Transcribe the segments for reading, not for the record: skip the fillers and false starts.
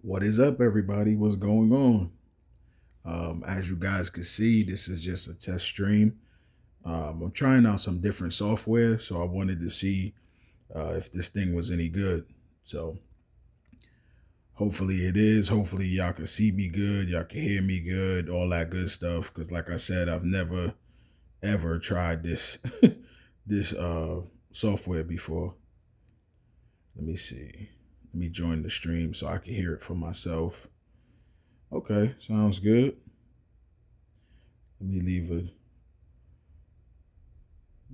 What is up, everybody? What's going on? As you guys can see, this is just a test stream. I'm trying out some different software, so I wanted to see if this thing was any good. So hopefully it is. Hopefully y'all can see me good, y'all can hear me good, all that good stuff. Because like I said, I've never ever tried this this software before. Let me see. Let me join the stream so I can hear it for myself. Okay, sounds good. Let me leave a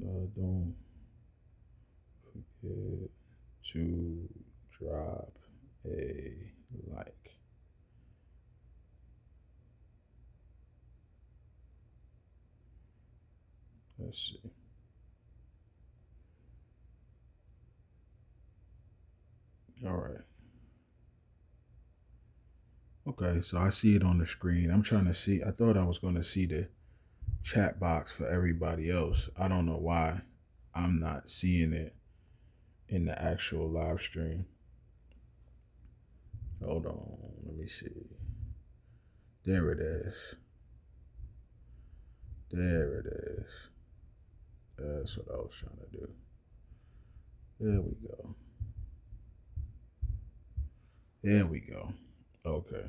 don't forget to drop a like. Let's see. All right. Okay, so I see it on the screen. I'm trying to see. I thought I was going to see the chat box for everybody else. I don't know why I'm not seeing it in the actual live stream. Hold on. Let me see. There it is. There it is. That's what I was trying to do. There we go. There we go. Okay.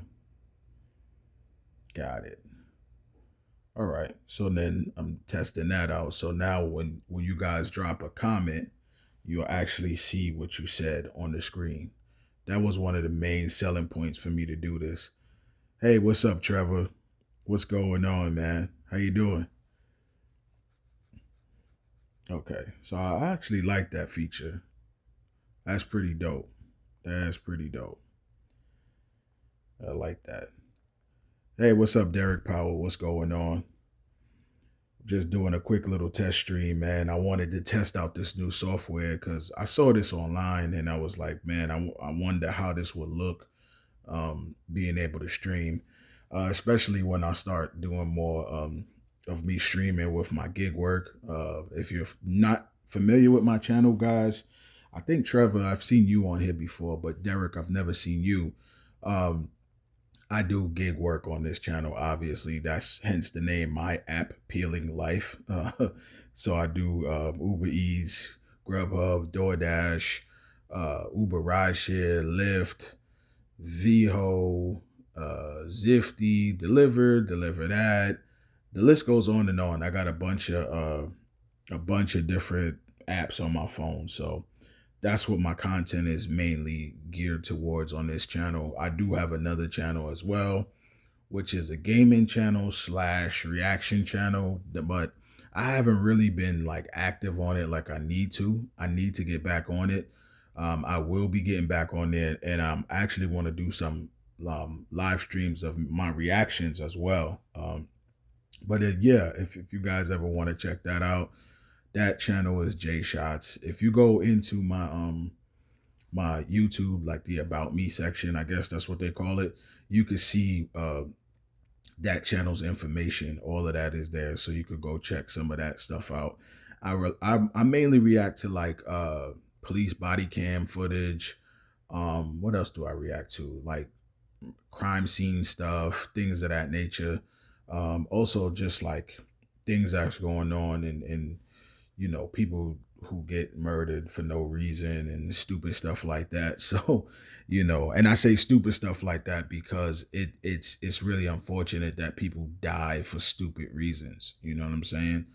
Got it. All right. So then I'm testing that out. So now when you guys drop a comment, you'll actually see what you said on the screen. That was one of the main selling points for me to do this. Hey, what's up, Trevor? What's going on, man? How you doing? Okay. So I actually like that feature. That's pretty dope. That's pretty dope. I like that. Hey, what's up, Derek Powell? What's going on? Just doing a quick little test stream, man. I wanted to test out this new software because I saw this online and I was like, man, I wonder how this would look being able to stream, especially when I start doing more of me streaming with my gig work. If you're not familiar with my channel, guys, I think Trevor, I've seen you on here before, but Derek, I've never seen you. Um, I do gig work on this channel. Obviously, that's hence the name, My App Peeling Life. So I do UberEats, Grubhub, DoorDash, Uber Rideshare, Lyft, Viho, Zifty, deliverthat. The list goes on and on. I got a bunch of different apps on my phone. So that's what my content is mainly geared towards on this channel. I do have another channel as well, which is a gaming channel slash reaction channel, but I haven't really been like active on it like I need to. I need to get back on it. I will be getting back on there, and I actually want to do some live streams of my reactions as well. Yeah, if you guys ever want to check that out, that channel is J Shots. If you go into my YouTube, like the About Me section, I guess that's what they call it, you could see that channel's information. All of that is there, so you could go check some of that stuff out. I mainly react to like police body cam footage. What else do I react to? Like crime scene stuff, things of that nature. Also just like things that's going on and people who get murdered for no reason and stupid stuff like that. So, and I say stupid stuff like that because it's really unfortunate that people die for stupid reasons. You know what I'm saying?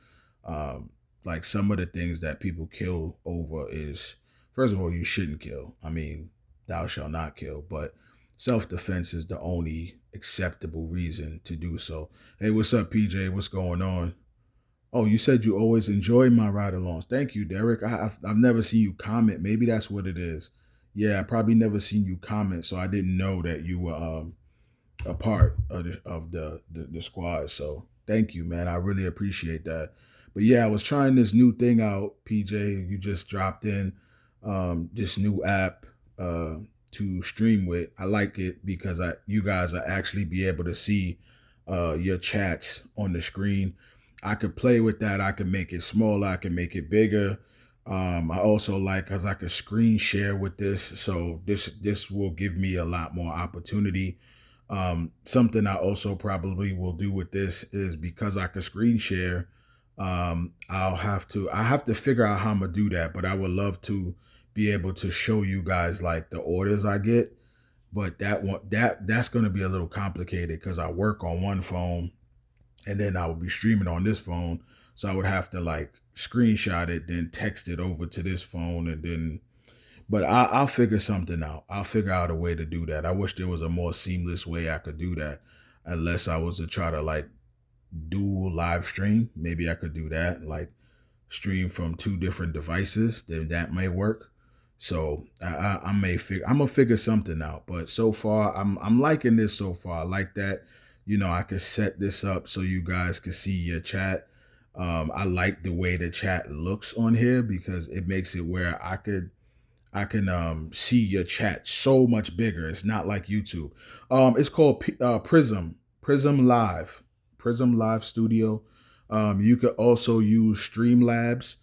Um, like some of the things that people kill over is, first of all, you shouldn't kill. I mean, thou shalt not kill, but self-defense is the only acceptable reason to do so. Hey, what's up, PJ? What's going on? Oh, you said you always enjoy my ride-alongs. Thank you, Derek. I've never seen you comment. Maybe that's what it is. Yeah, I probably never seen you comment, so I didn't know that you were a part of the squad. So thank you, man. I really appreciate that. But yeah, I was trying this new thing out, PJ. You just dropped in this new app to stream with. I like it because you guys are actually be able to see your chats on the screen. I could play with that. I could make it smaller. I can make it bigger. I also like because I could screen share with this, so this will give me a lot more opportunity. Something I also probably will do with this is because I could screen share. I have to figure out how I'm gonna do that, but I would love to be able to show you guys like the orders I get. But that's gonna be a little complicated because I work on one phone and then I would be streaming on this phone. So I would have to like screenshot it, then text it over to this phone, and then. But I'll figure something out. I'll figure out a way to do that. I wish there was a more seamless way I could do that, unless I was to try to like dual live stream. Maybe I could do that, like stream from two different devices. Then that may work. So I may figure I'm gonna figure something out. But so far I'm liking this so far. I like that. I could set this up so you guys can see your chat. I like the way the chat looks on here because it makes it where I can see your chat so much bigger. It's not like YouTube. It's called Prism Live, Prism Live Studio. You could also use Streamlabs.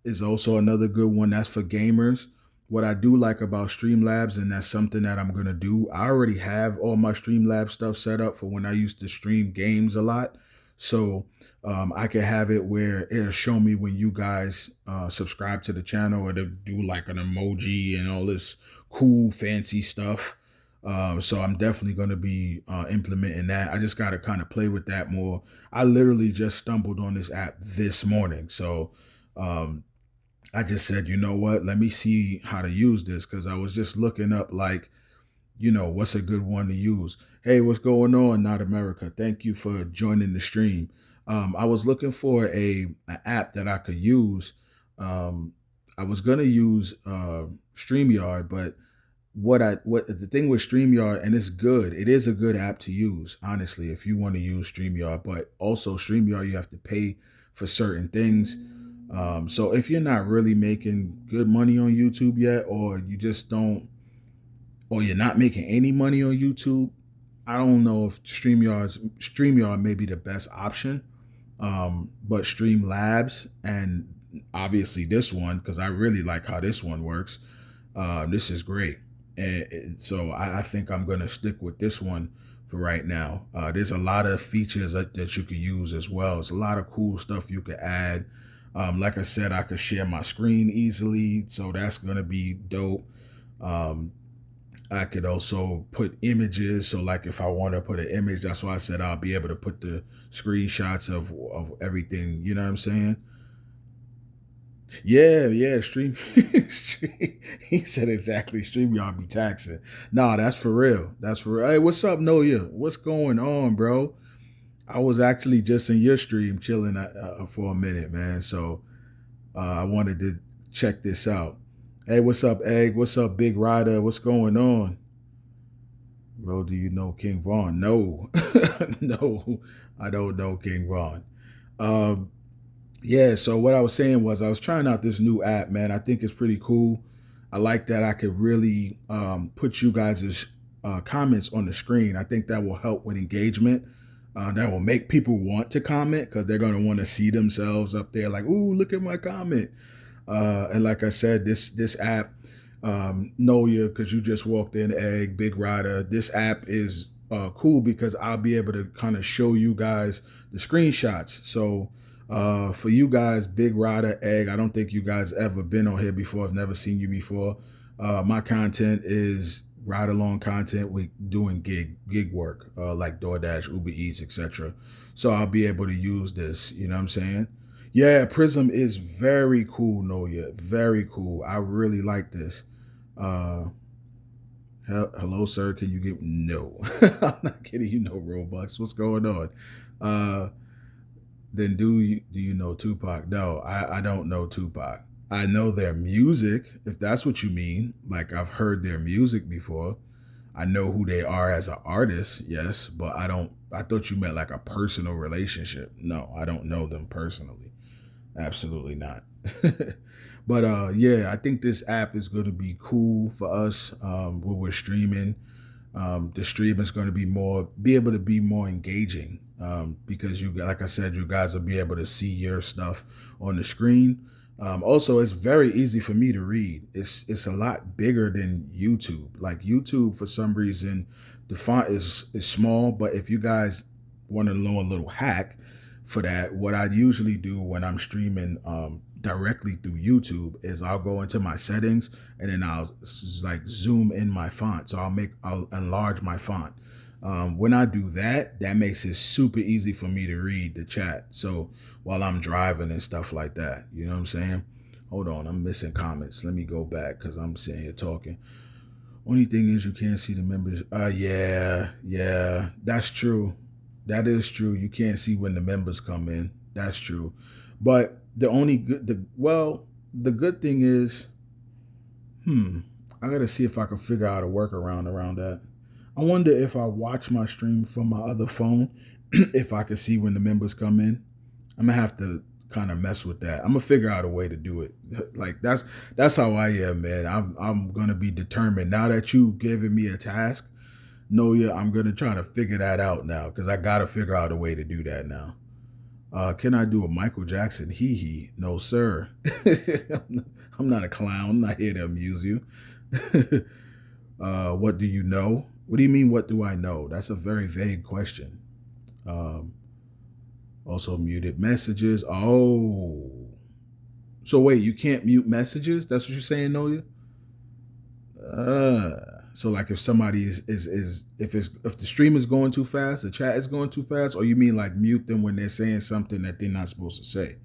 Is also another good one. That's for gamers. What I do like about Streamlabs, and that's something that I'm gonna do. I already have all my Streamlabs stuff set up for when I used to stream games a lot. So I can have it where it'll show me when you guys subscribe to the channel, or to do like an emoji and all this cool fancy stuff. So I'm definitely going to be implementing that. I just got to kind of play with that more. I literally just stumbled on this app this morning. So um, I just said, you know what, let me see how to use this, because I was just looking up like, what's a good one to use. Hey, what's going on, Not America? Thank you for joining the stream. I was looking for an app that I could use. Um, I was gonna use StreamYard, but what the thing with StreamYard, and it's good. It is a good app to use, honestly, if you want to use StreamYard. But also StreamYard, you have to pay for certain things. So if you're not really making good money on YouTube yet, or you just don't, or you're not making any money on YouTube, I don't know if StreamYard may be the best option. But Streamlabs, and obviously this one, because I really like how this one works. This is great. And so I think I'm going to stick with this one for right now. There's a lot of features that you could use as well. There's a lot of cool stuff you could add. Like I said, I could share my screen easily, so that's going to be dope. I could also put images. So like if I want to put an image, that's why I said I'll be able to put the screenshots of everything. You know what I'm saying? Yeah, he said exactly. StreamYard be taxing. Nah, that's for real. That's for real. Hey, what's up, Noya? What's going on, bro? I was actually just in your stream chilling for a minute, man. So I wanted to check this out. Hey, what's up, Egg? What's up, Big Rider? What's going on? Bro, do you know King Vaughn? No. No, I don't know King Vaughn. Um, yeah, so what I was saying was I was trying out this new app, man. I think it's pretty cool. I like that I could really put you guys' comments on the screen. I think that will help with engagement. That will make people want to comment because they're going to want to see themselves up there like, ooh, look at my comment. And like I said, this app, know you because you just walked in, Egg, Big Rider. This app is cool because I'll be able to kind of show you guys the screenshots. So for you guys, Big Rider, Egg, I don't think you guys ever been on here before. I've never seen you before. My content is ride along content with doing gig work, like DoorDash, UberEats, etc. So I'll be able to use this. You know what I'm saying? Yeah, Prism is very cool, Noya. Very cool. I really like this. Uh, hello, sir. Can you get no? I'm not kidding. You know Robux. What's going on? Uh, then do you know Tupac? No, I don't know Tupac. I know their music, if that's what you mean. Like I've heard their music before. I know who they are as an artist, yes, but I don't. I thought you meant like a personal relationship. No, I don't know them personally. Absolutely not. But yeah, I think this app is going to be cool for us when we're streaming. The stream is going to be able to be more engaging because like I said, you guys will be able to see your stuff on the screen. Also, it's very easy for me to read. It's a lot bigger than YouTube. Like YouTube, for some reason, the font is small. But if you guys want to know a little hack for that, what I usually do when I'm streaming directly through YouTube is I'll go into my settings and then I'll like zoom in my font. So I'll enlarge my font. When I do that, that makes it super easy for me to read the chat. So while I'm driving and stuff like that, you know what I'm saying? Hold on, I'm missing comments. Let me go back because I'm sitting here talking. Only thing is you can't see the members. Yeah, that's true. That is true. You can't see when the members come in. That's true. But the good thing is, I gotta see if I can figure out a workaround around that. I wonder if I watch my stream from my other phone, if I can see when the members come in. I'm gonna have to kind of mess with that. I'm gonna figure out a way to do it. Like that's how I am, man. I'm gonna be determined. Now that you giving me a task, no, yeah, I'm gonna try to figure that out now because I gotta figure out a way to do that now. Can I do a Michael Jackson hee hee? No, sir. I'm not a clown. I'm not here to amuse you. What do you know? What do you mean, what do I know? That's a very vague question. Um, Also muted messages. Oh. So wait, you can't mute messages? That's what you're saying, Noya? So like if somebody is if the stream is going too fast, the chat is going too fast, or you mean like mute them when they're saying something that they're not supposed to say?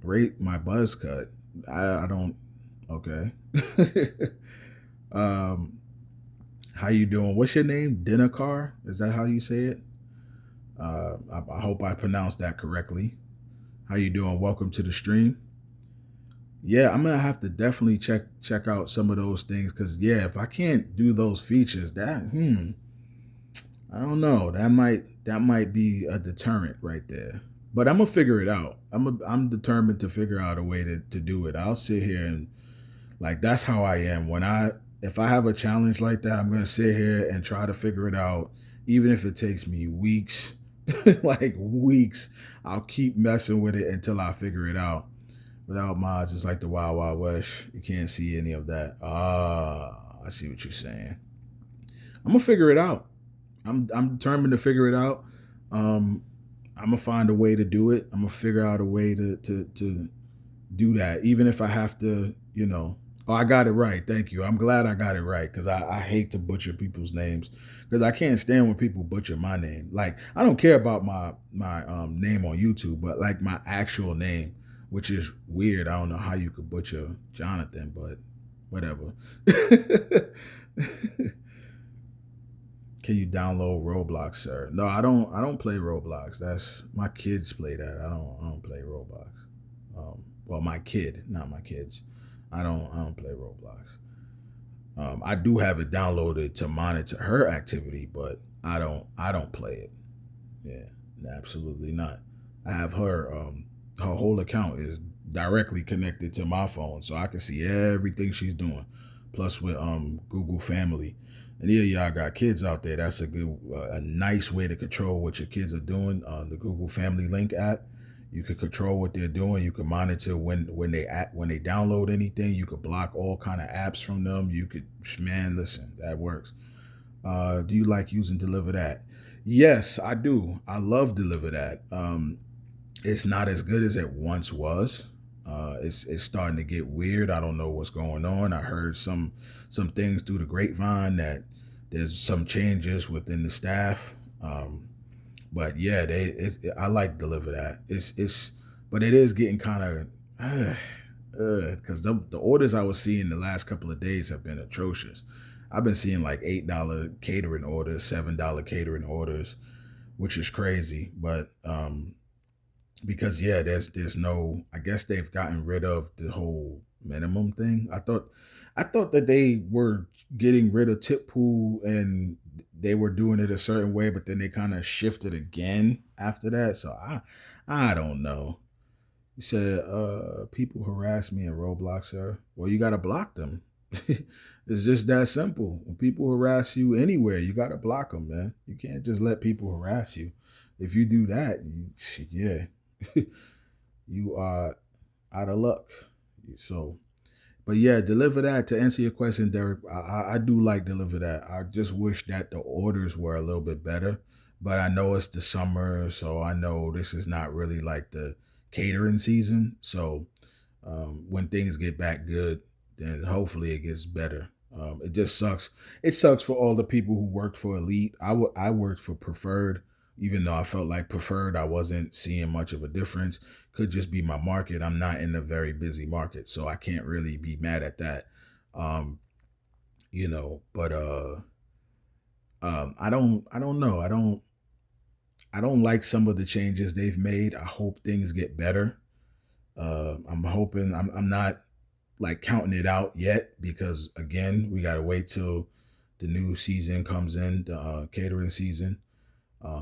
Rate my buzz cut. I don't. Okay. um, how you doing? What's your name? Dinakar? Is that how you say it? I hope I pronounced that correctly. How you doing? Welcome to the stream. Yeah, I'm gonna have to definitely check out some of those things because yeah, if I can't do those features, I don't know. That might be a deterrent right there. But I'm gonna figure it out. I'm determined to figure out a way to do it. I'll sit here and like that's how I am. If I have a challenge like that, I'm gonna sit here and try to figure it out, even if it takes me weeks, like weeks. I'll keep messing with it until I figure it out. Without mods, it's like the Wild Wild West. You can't see any of that. I see what you're saying. I'm gonna figure it out. I'm determined to figure it out. I'm gonna find a way to do it. I'm gonna figure out a way to do that, even if I have to, Oh, I got it right. Thank you. I'm glad I got it right because I hate to butcher people's names because I can't stand when people butcher my name. Like I don't care about my name on YouTube, but like my actual name, which is weird. I don't know how you could butcher Jonathan, but whatever. Can you download Roblox, sir? No, I don't. I don't play Roblox. That's my kids play that. I don't play Roblox. Well, my kid, not my kids. I don't play Roblox. I do have it downloaded to monitor her activity, but I don't play it. Yeah, absolutely not. I have her whole account is directly connected to my phone, so I can see everything she's doing. Plus with Google Family, and yeah, y'all got kids out there. That's a nice way to control what your kids are doing. The Google Family Link app. You can control what they're doing. You can monitor when they download anything. You could block all kind of apps from them. You could, man, listen, that works. Do you like using deliverthat? Yes, I do. I love deliverthat. It's not as good as it once was. It's starting to get weird. I don't know what's going on. I heard some things through the grapevine that there's some changes within the staff. But yeah, I like deliverthat. But it is getting kind of because the orders I was seeing the last couple of days have been atrocious. I've been seeing like $8 catering orders, $7 catering orders, which is crazy. But because yeah, there's no. I guess they've gotten rid of the whole minimum thing. I thought that they were getting rid of tip pool and they were doing it a certain way, but then they kind of shifted again after that. So I don't know. You said people harass me in Roblox, sir. Well, you gotta block them. It's just that simple. When people harass you anywhere, you gotta block them, man. You can't just let people harass you. If you do that, yeah, you are out of luck. So, but yeah, deliver that. To answer your question, Derek, I do like deliver that. I just wish that the orders were a little bit better. But I know it's the summer, so I know this is not really like the catering season. So when things get back good, then hopefully it gets better. It just sucks. It sucks for all the people who worked for Elite. I worked for Preferred, even though I felt like Preferred, I wasn't seeing much of a difference. Could just be my market. I'm not in a very busy market, so I can't really be mad at that. Um, but I don't know. I don't like some of the changes they've made. I hope things get better. I'm hoping I'm not like counting it out yet because again, we gotta wait till the new season comes in, the catering season,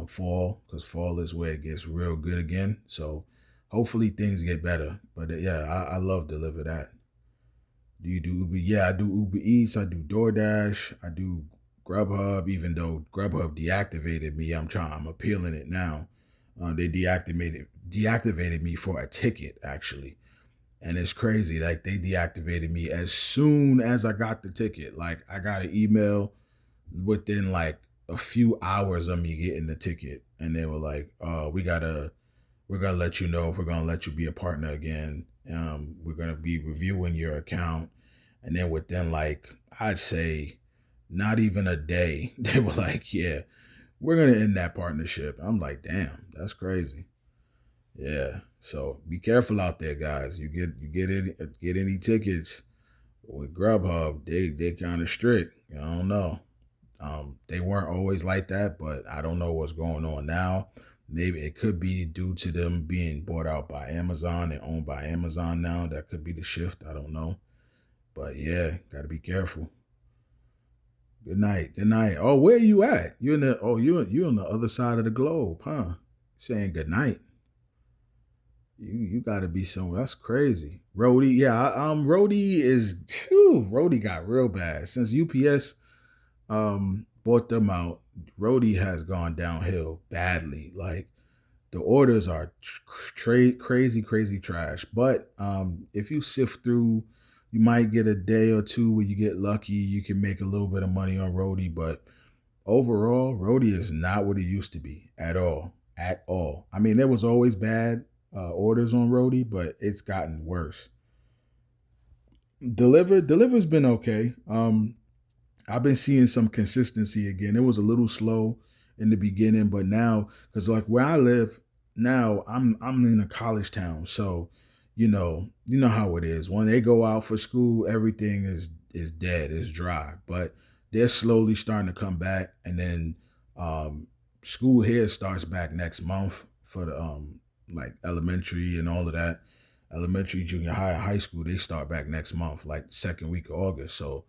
fall, because fall is where it gets real good again. So hopefully things get better. But yeah, I love deliver that. Do you do Uber? Yeah, I do Uber Eats. I do DoorDash. I do Grubhub. Even though Grubhub deactivated me, I'm appealing it now. They deactivated me for a ticket actually, and it's crazy. Like they deactivated me as soon as I got the ticket. Like I got an email within like a few hours of me getting the ticket, and they were like, we're gonna let you know if we're gonna let you be a partner again. We're gonna be reviewing your account." And then within like I'd say not even a day, they were like, "Yeah, we're gonna end that partnership." I'm like, "Damn, that's crazy." Yeah. So be careful out there, guys. You get any tickets with Grubhub, they kind of strict. I don't know. They weren't always like that, but I don't know what's going on now. Maybe it could be due to them being bought out by Amazon and owned by Amazon now. That could be the shift. I don't know. But yeah, gotta be careful. Good night. Good night. Oh, where are you at? You on the other side of the globe, huh? Saying good night. You gotta be somewhere. That's crazy. Rody, yeah, Rody is Rody got real bad. Since UPS bought them out, Rody has gone downhill badly. Like the orders are crazy, crazy trash. But if you sift through, you might get a day or two where you get lucky. You can make a little bit of money on Rody, but overall, Rody is not what it used to be at all. At all. I mean, there was always bad orders on Rody, but it's gotten worse. Deliver's been okay. I've been seeing some consistency again. It was a little slow in the beginning, but now, because like where I live now, I'm in a college town, so you know how it is. When they go out for school, everything is dead, is dry. But they're slowly starting to come back, and then school here starts back next month for the like elementary and all of that. Elementary, junior high, and high school, they start back next month, like second week of August. So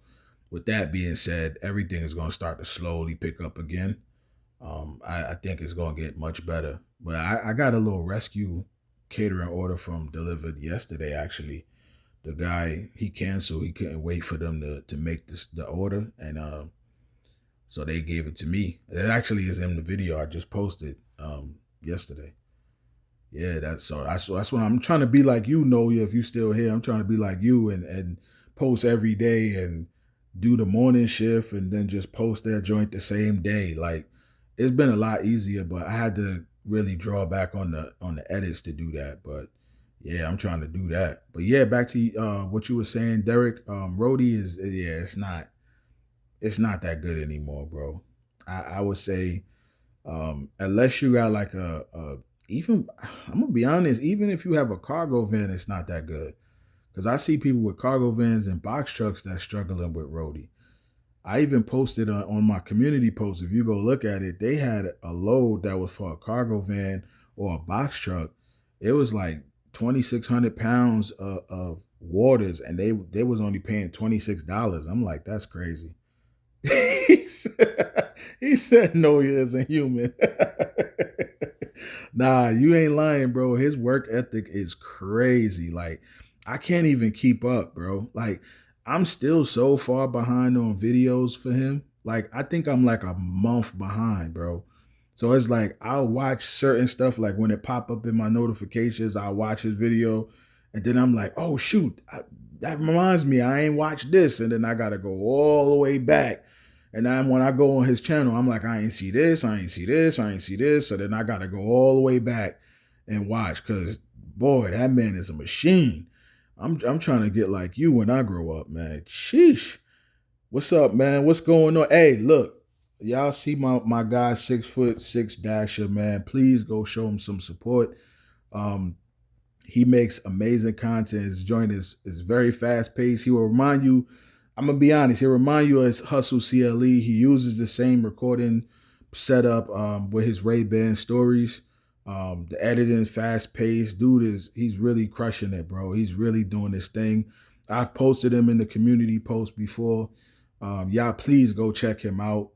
with that being said, everything is going to start to slowly pick up again. I think it's going to get much better. But I got a little rescue catering order from delivered yesterday. Actually, the guy he canceled. He couldn't wait for them to make the order, and so they gave it to me. It actually is in the video I just posted yesterday. Yeah, that's what I'm trying to be like you, Noya. If you still here, I'm trying to be like you and post every day and do the morning shift and then just post that joint the same day. Like it's been a lot easier, but I had to really draw back on the edits to do that. But yeah, I'm trying to do that. But yeah, back to what you were saying, Derek. Rody is yeah, it's not that good anymore, bro. I would say unless you got like a even I'm gonna be honest, even if you have a cargo van, it's not that good. Cause I see people with cargo vans and box trucks that's struggling with roadie. I even posted on my community post. If you go look at it, they had a load that was for a cargo van or a box truck. It was like 2,600 pounds of waters, and they was only paying $26. I'm like, that's crazy. he said no, he isn't human. Nah, you ain't lying, bro. His work ethic is crazy. Like, I can't even keep up, bro. Like, I'm still so far behind on videos for him. Like, I think I'm like a month behind, bro. So it's like I'll watch certain stuff, like when it pop up in my notifications, I'll watch his video, and then I'm like, oh shoot, that reminds me, I ain't watched this, and then I gotta go all the way back. And then when I go on his channel, I'm like, I ain't see this, I ain't see this, I ain't see this. So then I gotta go all the way back and watch, because boy, that man is a machine. I'm trying to get like you when I grow up, man. Sheesh. What's up, man? What's going on? Hey, look, y'all see my guy 6'6" Dasher, man. Please go show him some support. Um, he makes amazing content. His joint is very fast paced. He will remind you, I'm gonna be honest, he'll remind you of his Hustle CLE. He uses the same recording setup with his Ray-Ban stories. The editing fast paced. He's really crushing it, bro. He's really doing this thing. I've posted him in the community post before. Y'all please go check him out.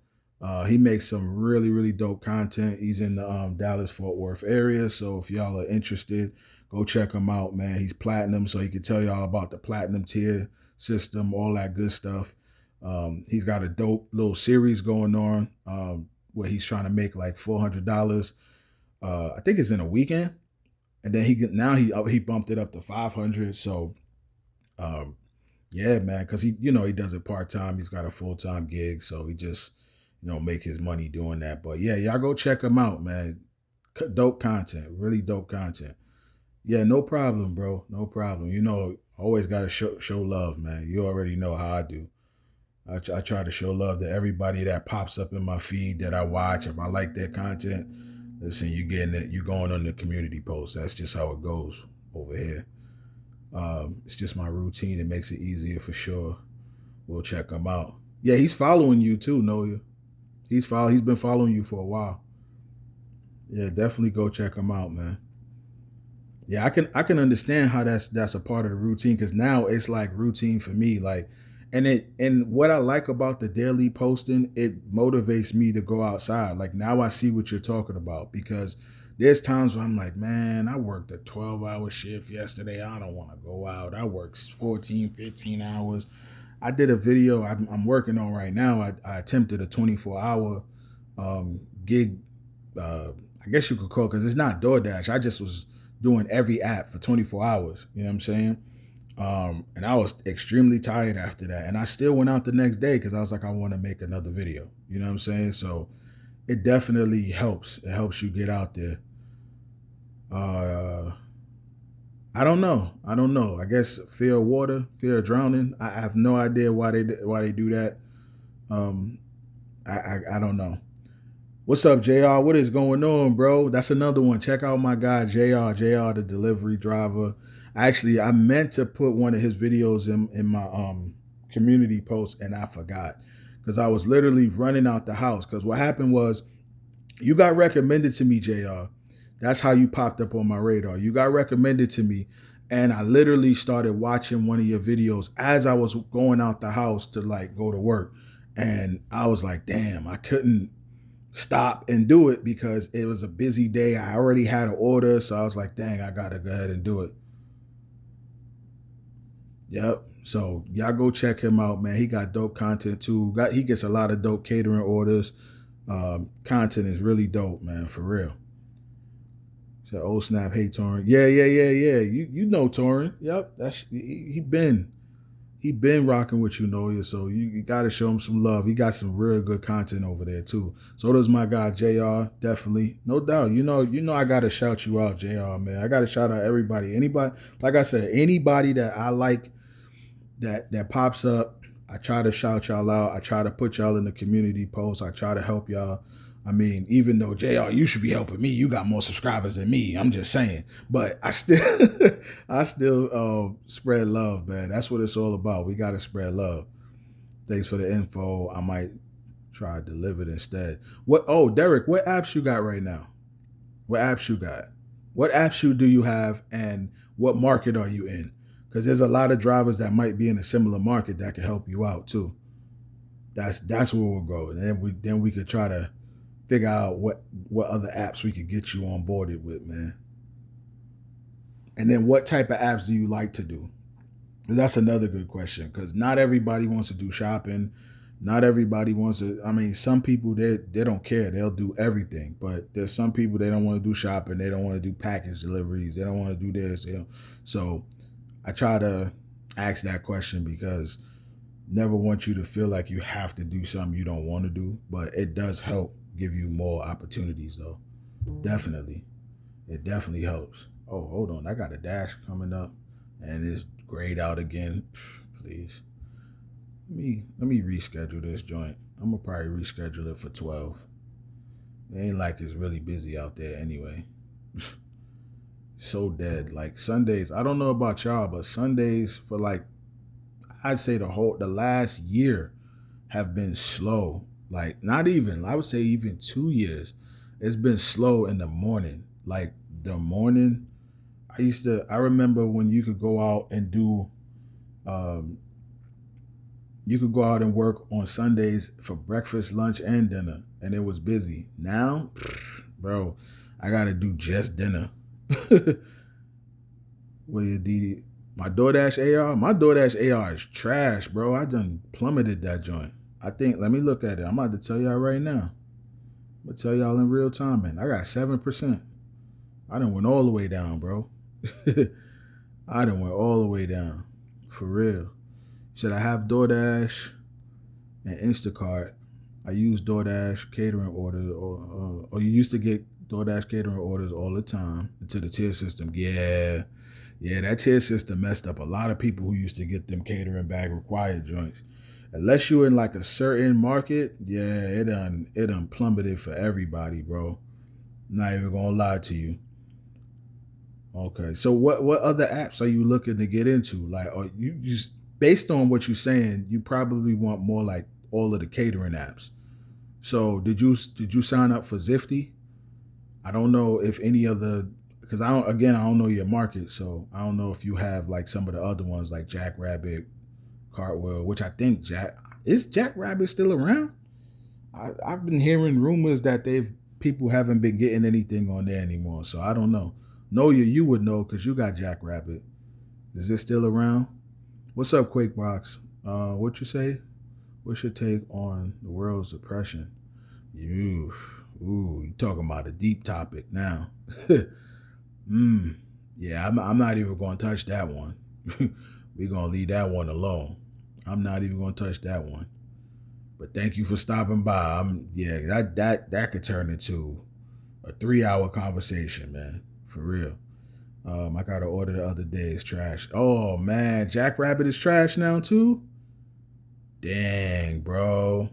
He makes some really, really dope content. He's in the Dallas Fort Worth area. So if y'all are interested, go check him out, man. He's platinum, so he can tell y'all about the platinum tier system, all that good stuff. He's got a dope little series going on where he's trying to make like $400. I think it's in a weekend, and then he bumped it up to 500. So um, yeah, man, because he does it part time. He's got a full time gig, so he just make his money doing that. But yeah, y'all go check him out, man. Dope content, really dope content. Yeah, no problem, bro. No problem. Always gotta show love, man. You already know how I do. I try to show love to everybody that pops up in my feed that I watch. If I like their content, listen, you getting it. You going on the community post. That's just how it goes over here. It's just my routine. It makes it easier for sure. We'll check him out. Yeah, he's following you too, Noya. He's been following you for a while. Yeah, definitely go check him out, man. Yeah, I can understand how that's a part of the routine, because now it's like routine for me. Like, and what I like about the daily posting, it motivates me to go outside. Like now I see what you're talking about, because there's times where I'm like, man, I worked a 12-hour shift yesterday. I don't want to go out. I worked 14, 15 hours. I did a video I'm working on right now. I attempted a 24-hour gig. I guess you could call it, because it's not DoorDash. I just was doing every app for 24 hours. You know what I'm saying? And I was extremely tired after that. And I still went out the next day because I was like, I want to make another video. You know what I'm saying? So it definitely helps. It helps you get out there. I don't know. I guess fear of water, fear of drowning. I have no idea why they do that. Um, I don't know. What's up, JR? What is going on, bro? That's another one. Check out my guy, JR, the delivery driver. Actually, I meant to put one of his videos in my community post, and I forgot, because I was literally running out the house. Because what happened was, you got recommended to me, JR. That's how you popped up on my radar. You got recommended to me, and I literally started watching one of your videos as I was going out the house to like go to work. And I was like, damn, I couldn't stop and do it because it was a busy day. I already had an order, so I was like, dang, I gotta go ahead and do it. Yep. So y'all go check him out, man. He got dope content too. He gets a lot of dope catering orders. Content is really dope, man, for real. So old snap, hey Torin. Yeah. You know Torin. Yep. He been rocking with you, Noya. So you got to show him some love. He got some real good content over there too. So does my guy JR. Definitely, no doubt. I got to shout you out, JR, man. I got to shout out everybody. Anybody, like I said, anybody that I like that pops up, I try to shout y'all out. I try to put y'all in the community posts. I try to help y'all. I mean, even though JR, you should be helping me. You got more subscribers than me. I'm just saying. But I still I still spread love, man. That's what it's all about. We gotta spread love. Thanks for the info. I might try delivered instead. Derek, what apps you got right now? What apps you got? What apps do you have, and what market are you in? Because there's a lot of drivers that might be in a similar market that can help you out too. That's where we'll go. And then we could try to figure out what other apps we could get you onboarded with, man. And then what type of apps do you like to do? That's another good question, because not everybody wants to do shopping. Not everybody wants to. I mean, some people they don't care. They'll do everything. But there's some people they don't want to do shopping. They don't want to do package deliveries. They don't want to do this. So I try to ask that question because never want you to feel like you have to do something you don't want to do. But it does help give you more opportunities though. Definitely. It definitely helps. Oh, hold on. I got a dash coming up and it's grayed out again. Please. Let me reschedule this joint. I'm gonna probably reschedule it for 12. It ain't like it's really busy out there anyway. So dead. Like Sundays, I don't know about y'all, but Sundays for like I'd say the last year have been slow. Like not even, I would say even 2 years. It's been slow in the morning. Like the morning, I remember when you could go out and do um you could go out and work on Sundays for breakfast, lunch, and dinner, and it was busy. Now, bro, I gotta do just dinner. What you do? My DoorDash AR? My DoorDash AR is trash, bro. I done plummeted that joint. I think, let me look at it. I'm about to tell y'all right now. I'm gonna tell y'all in real time, man. I got 7%. I done went all the way down, bro. I done went all the way down. For real. Should I have DoorDash and Instacart? I use DoorDash catering orders, or you used to get DoorDash catering orders all the time into the tier system. Yeah, that tier system messed up a lot of people who used to get them catering bag required joints. Unless you're in like a certain market, yeah, it done plummeted for everybody, bro. Not even gonna lie to you. Okay, so what other apps are you looking to get into? Like, are you just based on what you're saying, you probably want more like all of the catering apps. So did you sign up for Zifty? I don't know if any of the because I don't know your market, so I don't know if you have like some of the other ones like Jackrabbit, Cartwheel, which I think Jackrabbit still around? I've been hearing rumors that they've people haven't been getting anything on there anymore, so I don't know. Know you would know because you got Jackrabbit. Is it still around? What's up, QuakeBox? What you say? What's your take on the world's depression? You, you talking about a deep topic now. mm, yeah, I'm not even going to touch that one. We're going to leave that one alone. I'm not even going to touch that one. But thank you for stopping by. Yeah, that could turn into a 3 hour conversation, man. For real. I got an order the other day. It's trash. Oh man, Jackrabbit is trash now too. Dang, bro.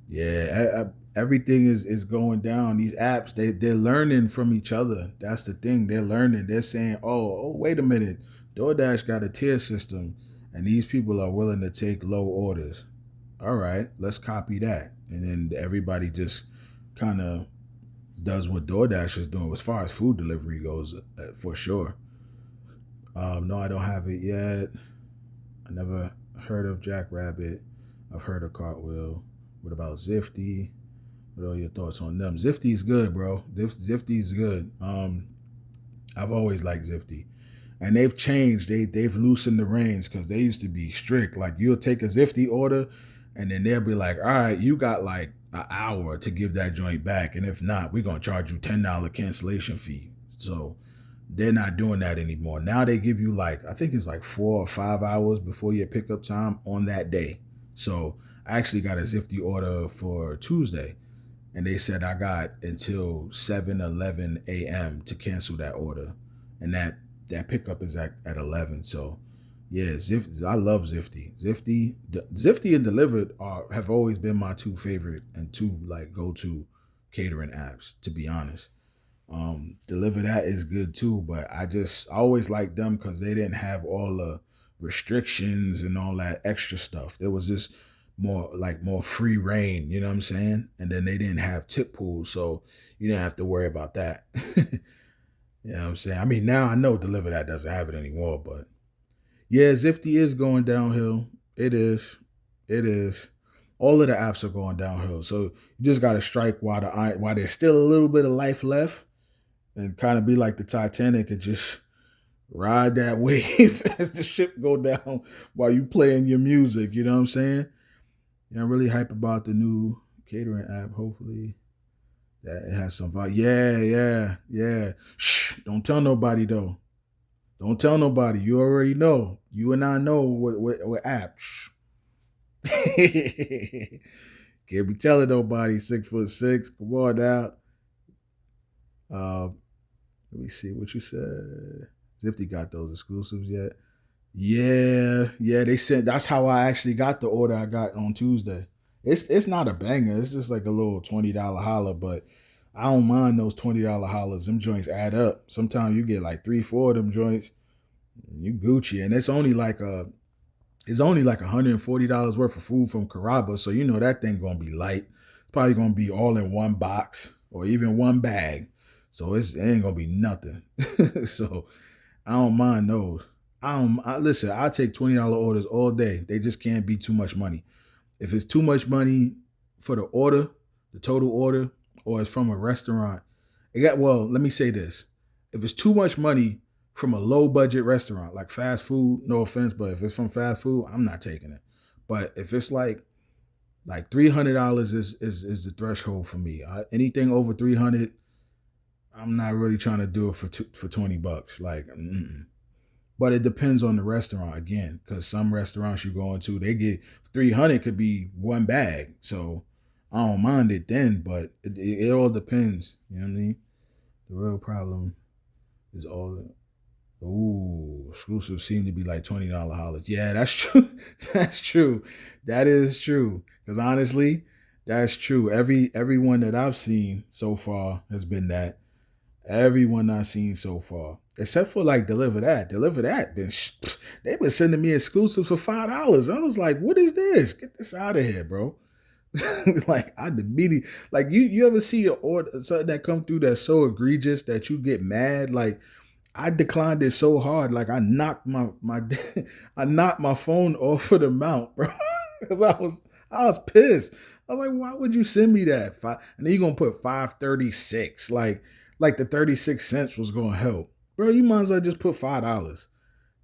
Yeah, everything is going down. These apps, they're learning from each other. That's the thing. They're learning. They're saying, oh, wait a minute. DoorDash got a tier system, and these people are willing to take low orders. All right, let's copy that, and then everybody just kind of does what DoorDash is doing as far as food delivery goes, for sure. No, I don't have it yet. I never heard of Jackrabbit. I've heard of Cartwheel. What about Zifty? What are your thoughts on them? Zifty's good, bro. Zifty's good. I've always liked Zifty, and they've changed. They've loosened the reins because they used to be strict. Like you'll take a Zifty order, and then they'll be like, "All right, you got like an hour to give that joint back, and if not, we're gonna charge you $10 cancellation fee." So they're not doing that anymore. Now they give you like I think it's like 4 or 5 hours before your pickup time on that day. So I actually got a Zifty order for Tuesday, and they said I got until 7:11 a.m. to cancel that order, and that pickup is at 11. So yeah, Zifty. I love Zifty. Zifty and Delivered have always been my two favorite and two like go to catering apps. To be honest, deliverthat is good too, but I always liked them because they didn't have all the restrictions and all that extra stuff. There was just more free reign, you know what I'm saying? And then they didn't have tip pools, so you didn't have to worry about that. You know what I'm saying? I mean, now I know deliverthat doesn't have it anymore, but yeah, Zifty is going downhill. It is. It is. All of the apps are going downhill. So you just gotta strike while there's still a little bit of life left and kind of be like the Titanic and just ride that wave as the ship go down while you playing your music. You know what I'm saying? Yeah, I'm really hype about the new catering app. Hopefully that it has some value. Yeah. Shh. Don't tell nobody though. Don't tell nobody. You already know. You and I know what app. Shh. Can't be telling nobody. 6'6". Come on now. Uh, let me see what you said. Zifty got those exclusives yet? Yeah. They sent. That's how I actually got the order I got on Tuesday. It's not a banger. It's just like a little $20 holler, but I don't mind those $20 hollers. Them joints add up. Sometimes you get like 3, 4 of them joints. You Gucci, and it's only like $140 worth of food from Caraba, so you know that thing gonna be light. It's probably gonna be all in one box or even one bag. So it ain't gonna be nothing. So I don't mind those. Listen, I take $20 orders all day. They just can't be too much money. If it's too much money for the order, the total order, or it's from a restaurant, let me say this. If it's too much money from a low budget restaurant, like fast food, no offense, but if it's from fast food, I'm not taking it. But if it's like $300 is the threshold for me. Anything over 300, I'm not really trying to do it for $20. Like, but it depends on the restaurant again, because some restaurants you go into, they get 300 could be one bag. So I don't mind it then, but it all depends. You know what I mean? The real problem is all the exclusives seem to be like $20 hollers. Yeah, that's true. That's true. That is true. Because honestly, that's true. Everyone that I've seen so far has been that. Everyone I've seen so far, except for like deliverthat. Deliverthat they've been sending me exclusives for $5. I was like, what is this? Get this out of here, bro. Like I immediately like you ever see a order something that come through that's so egregious that you get mad? Like I declined it so hard, like I knocked my I knocked my phone off of the mount, bro. Because I was pissed. I was like, why would you send me that? And then you're gonna put 536. Like the 36 cents was gonna help. Bro, you might as well just put $5.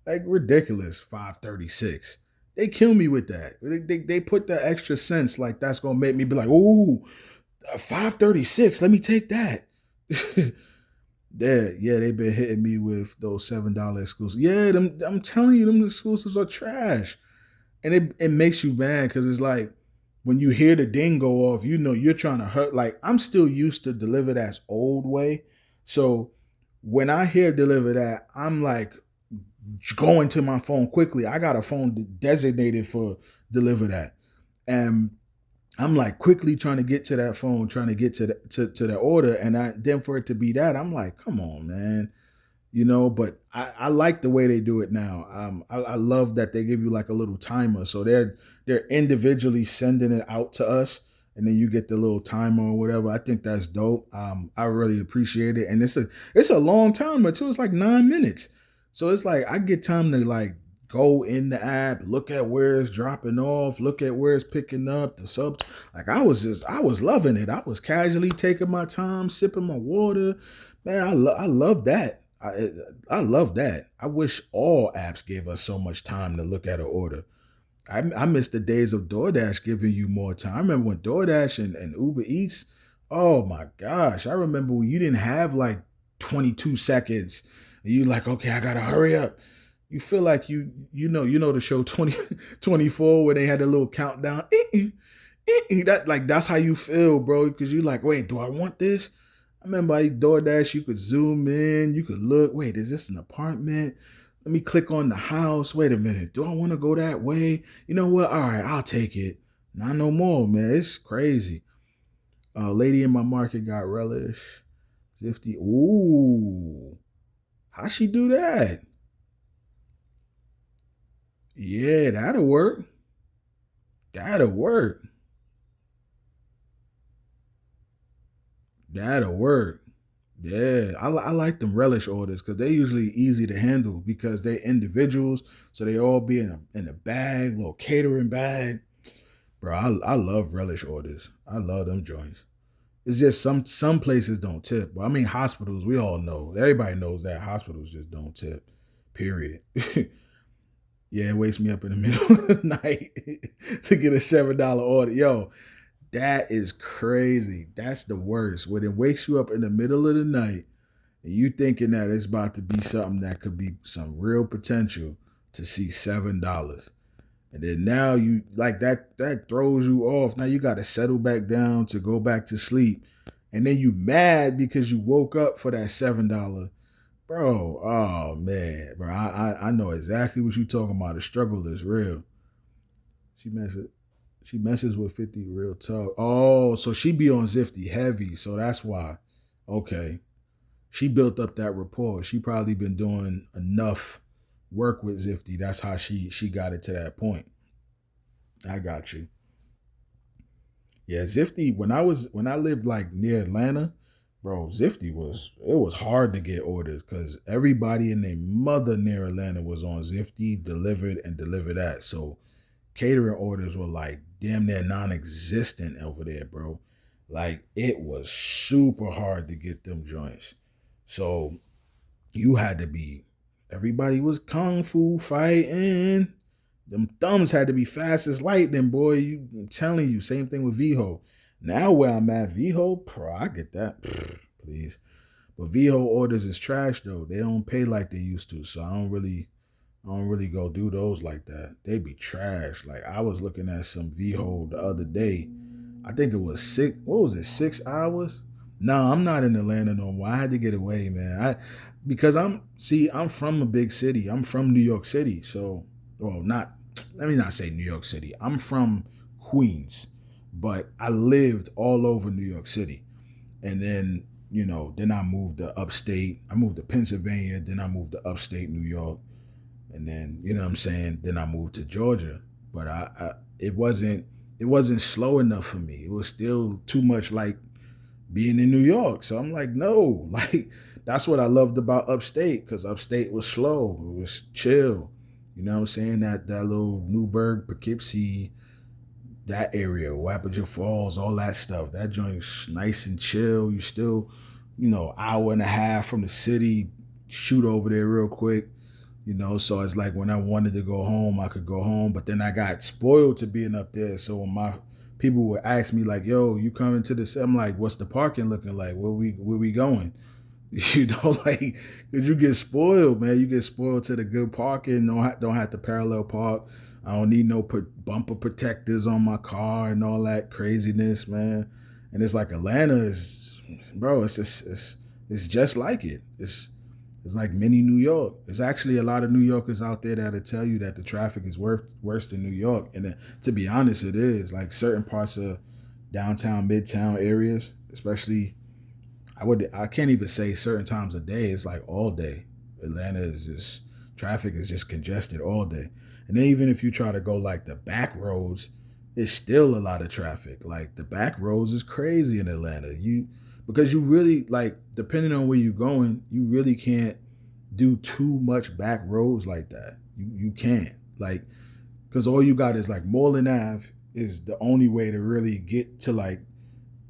Like ridiculous, 536. They kill me with that. They put the extra cents like that's gonna make me be like, ooh, 536. Let me take that. Yeah, they've been hitting me with those $7 exclusives. Yeah, I'm telling you, them exclusives are trash. And it makes you mad because it's like when you hear the ding go off, you know you're trying to hurt. Like I'm still used to deliverthat's old way. So when I hear deliverthat, I'm like going to my phone quickly. I got a phone designated for deliverthat. And I'm like quickly trying to get to that phone, trying to get to the order, and then for it to be that, I'm like, come on, man, But I like the way they do it now. I love that they give you like a little timer, so they're individually sending it out to us, and then you get the little timer or whatever. I think that's dope. I really appreciate it, and it's a long timer too. It's like 9 minutes, so it's like I get time to like go in the app, look at where it's dropping off, look at where it's picking up the sub. Like I was loving it. I was casually taking my time, sipping my water. Man, I love that. I love that. I wish all apps gave us so much time to look at an order. I miss the days of DoorDash giving you more time. I remember when DoorDash and UberEats. Oh my gosh! I remember when you didn't have like 22 seconds. And you like, okay, I gotta hurry up. You feel like you know the show 24 where they had a little countdown. That's how you feel, bro. Because you like, wait, do I want this? I remember I DoorDash, you could zoom in, you could look, wait, is this an apartment? Let me click on the house. Wait a minute, do I want to go that way? You know what? All right, I'll take it. Not no more, man. It's crazy. Lady in my market got relish. Zifty. Ooh. How she do that? Yeah, that'll work. That'll work. That'll work. Yeah, I like them relish orders because they're usually easy to handle because they're individuals, so they all be in a bag, little catering bag. Bro, I love relish orders. I love them joints. It's just some places don't tip. But I mean, hospitals, we all know. Everybody knows that hospitals just don't tip. Period. Yeah, it wakes me up in the middle of the night to get a $7 order. Yo, that is crazy. That's the worst. When it wakes you up in the middle of the night and you thinking that it's about to be something that could be some real potential to see $7. And then now you like that throws you off. Now you gotta settle back down to go back to sleep. And then you mad because you woke up for that $7. Bro, oh man, bro. I know exactly what you talking about. The struggle is real. She messes she messes with 50 real tough. Oh, so she be on Zifty heavy, so that's why. Okay. She built up that rapport. She probably been doing enough work with Zifty. That's how she got it to that point. I got you. Yeah, Zifty. When I lived like near Atlanta, bro, Zifty was hard to get orders because everybody and their mother near Atlanta was on Zifty, delivered and deliver that. So catering orders were like damn near non-existent over there, bro. Like it was super hard to get them joints. So you had to be everybody was kung fu fighting. Them thumbs had to be fast as lightning, boy. I'm telling you, same thing with VHO. Now where I'm at, VHO, bro, I get that. Please. But VHO orders is trash though. They don't pay like they used to. So I don't really go do those like that. They be trash. Like I was looking at some VHO the other day. I think it was what was it, 6 hours? No, I'm not in Atlanta no more. I had to get away, man. Because I'm from a big city. I'm from New York City. So well not let me not say New York City. I'm from Queens, but I lived all over New York City. And then, then I moved to upstate. I moved to Pennsylvania, then I moved to upstate New York. And then, you know what I'm saying? Then I moved to Georgia. But it wasn't slow enough for me. It was still too much like being in New York. So I'm like, no, like that's what I loved about upstate because upstate was slow. It was chill. You know what I'm saying? That little Newburgh, Poughkeepsie, that area, Wapager Falls, all that stuff. That joint's nice and chill. You still, hour and a half from the city, shoot over there real quick. So it's like when I wanted to go home, I could go home. But then I got spoiled to being up there. So when my people would ask me like, "Yo, you coming to this?" I'm like, "What's the parking looking like? Where we going?" Like, cause you get spoiled, man. You get spoiled to the good parking. Don't have to parallel park. I don't need no bumper protectors on my car and all that craziness, man. And it's like Atlanta is, bro. It's just like it. It's like mini New York. There's actually a lot of New Yorkers out there that'll tell you that the traffic is worse than New York. And to be honest, it is. Like certain parts of downtown, midtown areas, especially I can't even say certain times of day. It's like all day. Atlanta is just traffic is just congested all day. And then even if you try to go like the back roads, it's still a lot of traffic. Like the back roads is crazy in Atlanta. Because you really like depending on where you're going, you really can't do too much back roads like that. You can't. Like because all you got is like Moreland Ave is the only way to really get to like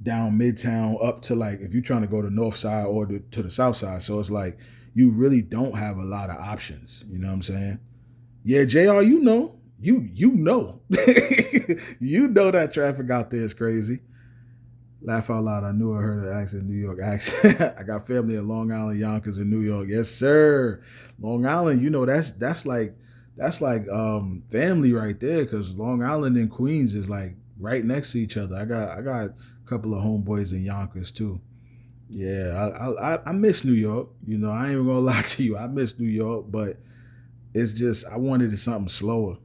down midtown up to like if you're trying to go to north side or to the south side. So it's like you really don't have a lot of options. You know what I'm saying? Yeah, JR, you know you know that traffic out there is crazy. Laugh out loud. I knew I heard an accent, New York accent. I got family in Long Island, Yonkers, in New York. Yes, sir. Long Island, that's like family right there because Long Island and Queens is like right next to each other. I got a couple of homeboys in Yonkers too. Yeah, I miss New York. I ain't even gonna lie to you. I miss New York, but it's just I wanted something slower.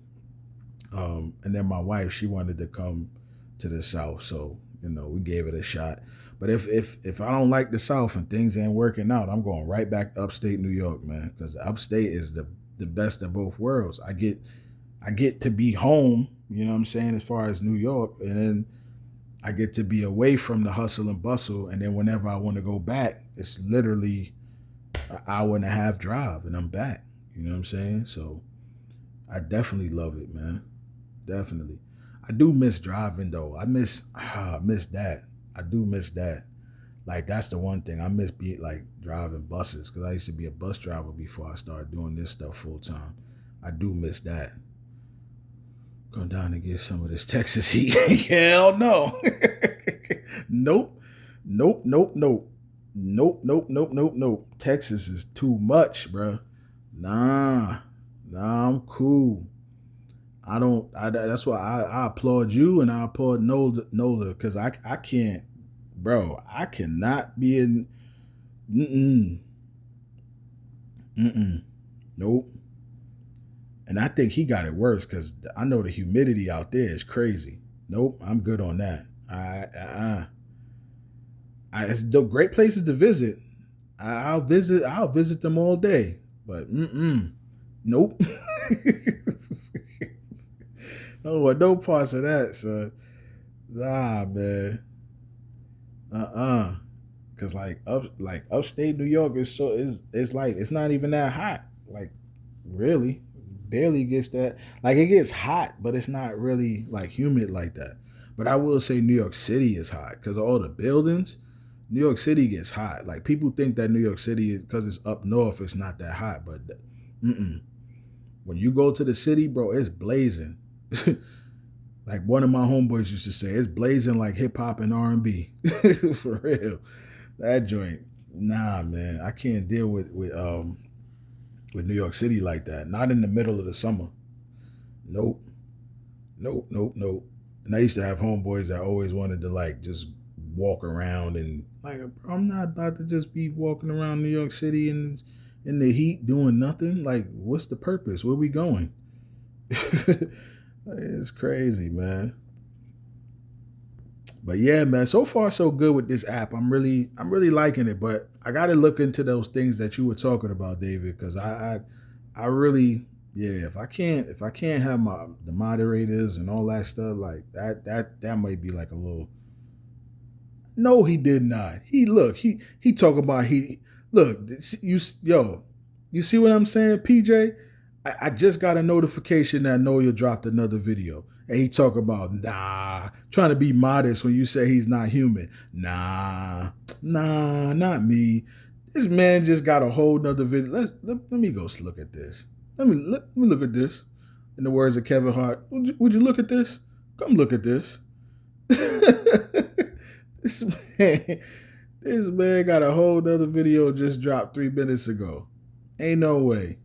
And then my wife, she wanted to come to the South, so we gave it a shot. But if I don't like the South and things ain't working out, I'm going right back to upstate New York, man, because upstate is the best of both worlds. I get to be home, you know what I'm saying, as far as New York, and then I get to be away from the hustle and bustle, and then whenever I want to go back, it's literally an hour and a half drive, and I'm back. You know what I'm saying? So I definitely love it, man. Definitely. I do miss driving though. I miss that. I do miss that. Like that's the one thing I miss being like driving buses because I used to be a bus driver before I started doing this stuff full time. I do miss that. Come down and get some of this Texas heat. Hell no. Nope. Nope. Nope. Nope. Nope. Nope. Nope. Nope. Nope. Texas is too much, bro. Nah. Nah, I'm cool. I don't. That's why I applaud you and I applaud Nola because I can't, bro. I cannot be in. Mm mm. Nope. And I think he got it worse because I know the humidity out there is crazy. Nope, I'm good on that. It's the great places to visit. I'll visit. I'll visit them all day. But nope. No parts of that, son. Nah, man. Cause like upstate New York is it's like it's not even that hot. Like really, barely gets that. Like it gets hot, but it's not really like humid like that. But I will say New York City is hot because of all the buildings. New York City gets hot. Like people think that New York City, because it's up north, it's not that hot. But when you go to the city, bro, it's blazing. Like one of my homeboys used to say, it's blazing like hip hop and R&B. For real. That joint, nah, man, I can't deal with New York City like that. Not in the middle of the summer. Nope, nope, nope, nope. And I used to have homeboys that always wanted to like just walk around and like I'm not about to just be walking around New York City in the heat doing nothing. Like, what's the purpose? Where we going? It's crazy, man. But yeah, man, so far so good with this app. I'm really liking it, but I got to look into those things that you were talking about, David, because I really, yeah, if I can't have the moderators and all that stuff like that might be like a little. No, he did not. He talk about he look you see what I'm saying, PJ? I just got a notification that Noya dropped another video. And he talk about, trying to be modest when you say he's not human. Nah, not me. This man just got a whole nother video. Let me go look at this. Let me look at this. In the words of Kevin Hart, would you look at this? Come look at this. this man, this man got a whole nother video just dropped 3 minutes ago. Ain't no way.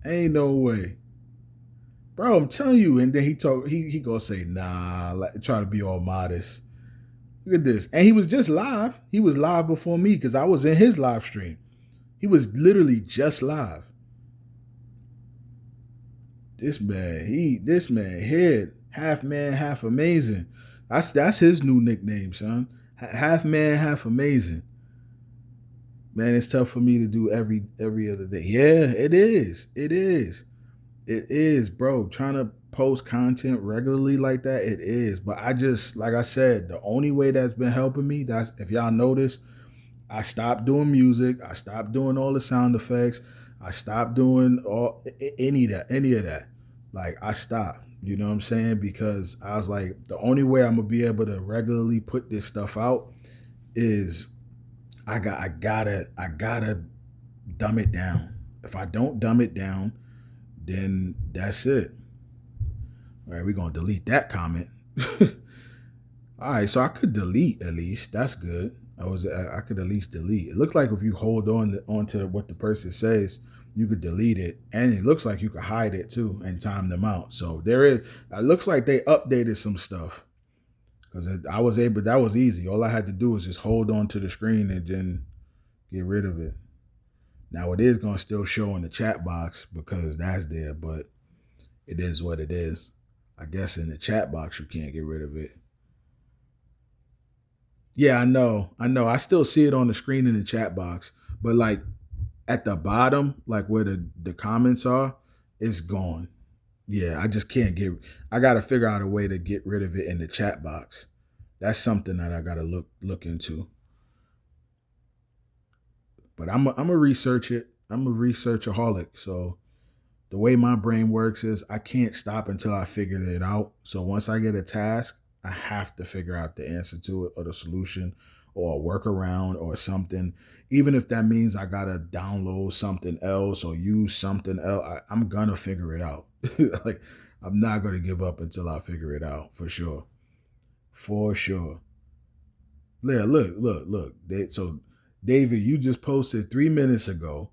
Ain't no way. Bro, I'm telling you. And then he gonna say, nah, like, try to be all modest. Look at this. And he was just live. He was live before me because I was in his live stream. He was literally just live. This man here, half man, half amazing. That's his new nickname, son. Half man, half amazing. Man, it's tough for me to do every other day. Yeah, it is. It is. It is, bro. Trying to post content regularly like that, it is. But I just, like I said, the only way that's been helping me, that's if y'all notice, I stopped doing music. I stopped doing all the sound effects. I stopped doing any of that. Like I stopped. You know what I'm saying? Because I was like, the only way I'm gonna be able to regularly put this stuff out is I gotta dumb it down. If I don't dumb it down, then that's it. All right, we're gonna delete that comment. All right, so I could delete at least. That's good. I could at least delete. It looks like if you hold onto what the person says, you could delete it, and it looks like you could hide it too and time them out. So there is. It looks like they updated some stuff because I was able. That was easy. All I had to do was just hold on to the screen and then get rid of it. Now it is gonna still show in the chat box because that's there, but it is what it is. I guess in the chat box you can't get rid of it. Yeah, I know. I still see it on the screen in the chat box, but like at the bottom, like where the comments are, it's gone. Yeah, I just can't get. I got to figure out a way to get rid of it in the chat box. That's something that I got to look into. But I'm a research it. I'm a researchaholic. So the way my brain works is I can't stop until I figure it out. So once I get a task, I have to figure out the answer to it or the solution or a workaround or something. Even if that means I gotta download something else or use something else, I'm gonna figure it out. Like, I'm not gonna give up until I figure it out for sure. For sure. Yeah, look. So, David, you just posted 3 minutes ago.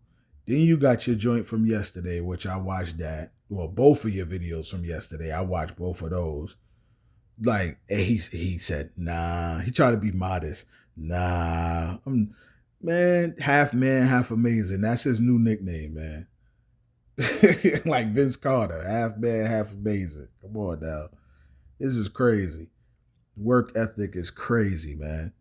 Then you got your joint from yesterday, which I watched that. Well, both of your videos from yesterday. I watched both of those. Like, and he said, nah. He tried to be modest. Nah. Man, half amazing. That's his new nickname, man. Like Vince Carter, half man, half amazing. Come on now. This is crazy. Work ethic is crazy, man.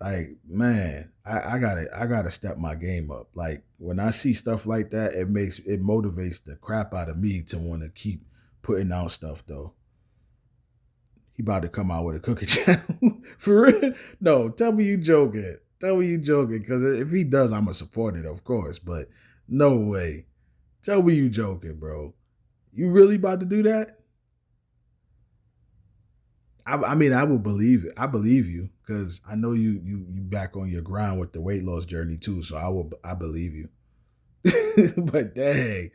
Like, man, I gotta step my game up. Like, when I see stuff like that, it motivates the crap out of me to want to keep putting out stuff though. He about to come out with a cooking channel. For real? No, tell me you joking. Tell me you joking. Because if he does, I'm going to support it, of course. But no way. Tell me you joking, bro. You really about to do that? I mean, I will believe it. I believe you because I know you back on your grind with the weight loss journey too. So I believe you. But dang,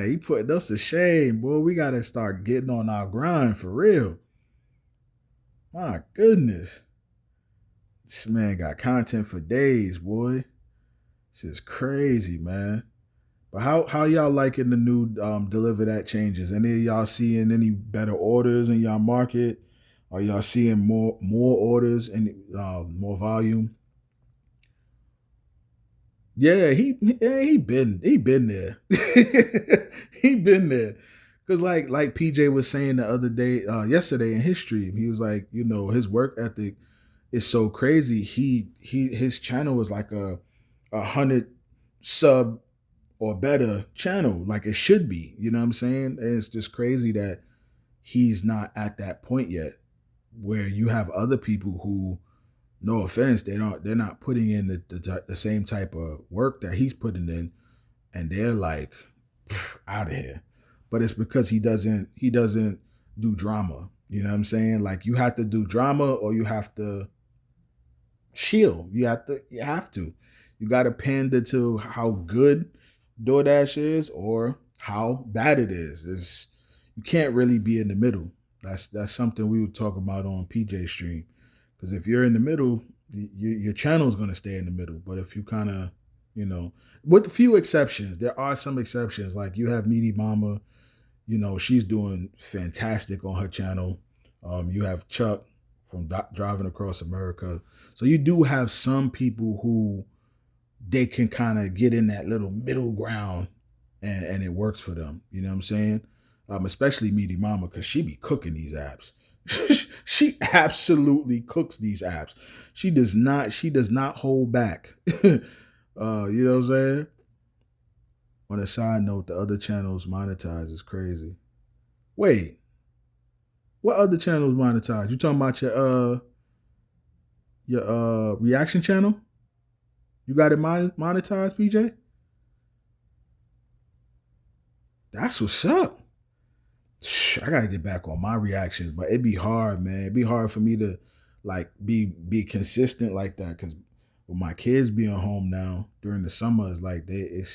he putting us to shame, boy. We gotta start getting on our grind for real. My goodness. This man got content for days, boy. This is crazy, man. But how y'all liking the new deliver that changes? Any of y'all seeing any better orders in y'all market? Are y'all seeing more orders and more volume? Yeah, he been there. He been there. Cause like PJ was saying the other day, yesterday in his stream, he was like, his work ethic is so crazy. His channel is like a 100 sub or better channel, like it should be. You know what I'm saying? And it's just crazy that he's not at that point yet, where you have other people who, no offense, they're not putting in the same type of work that he's putting in, and they're like out of here. But it's because he doesn't do drama. You know what I'm saying? Like, you have to do drama or you have to shield. You have to. You got to pander to how good DoorDash is or how bad it is. You can't really be in the middle. That's something we would talk about on PJ stream. Because if you're in the middle, your channel is going to stay in the middle. But if you kind of, with a few exceptions, there are some exceptions. Like, you have Meaty Mama, she's doing fantastic on her channel. You have Chuck from Driving Across America. So you do have some people who they can kind of get in that little middle ground and it works for them. You know what I'm saying? Especially Meaty Mama, because she be cooking these apps. She absolutely cooks these apps. She does not hold back. You know what I'm saying? On a side note, the other channels monetize is crazy. Wait, what other channels monetize? You talking about your reaction channel? You got it monetized, PJ? That's what's up. I gotta get back on my reactions, but it'd be hard, man. It'd be hard for me to like be consistent like that because with my kids being home now during the summer, it's like they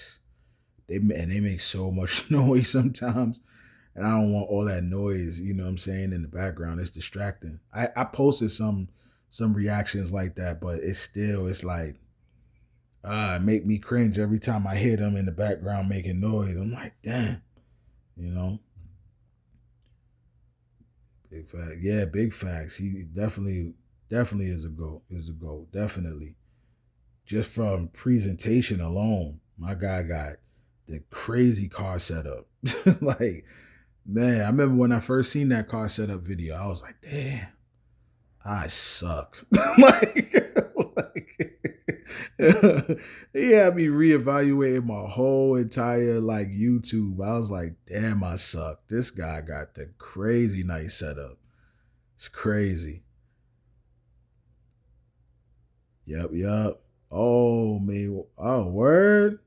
make so much noise sometimes, and I don't want all that noise. You know what I'm saying, in the background? It's distracting. I posted some reactions like that, but it's like it make me cringe every time I hear them in the background making noise. I'm like, damn, you know. Big fact. Yeah, big facts. He definitely is a goat. Is a goat. Definitely. Just from presentation alone, my guy got the crazy car setup. Like, man, I remember when I first seen that car setup video, I was like, damn, I suck. like he had me reevaluating my whole entire like YouTube. I was like, damn, I suck. This guy got the crazy nice setup. It's crazy. Yep. Oh man. Oh, word.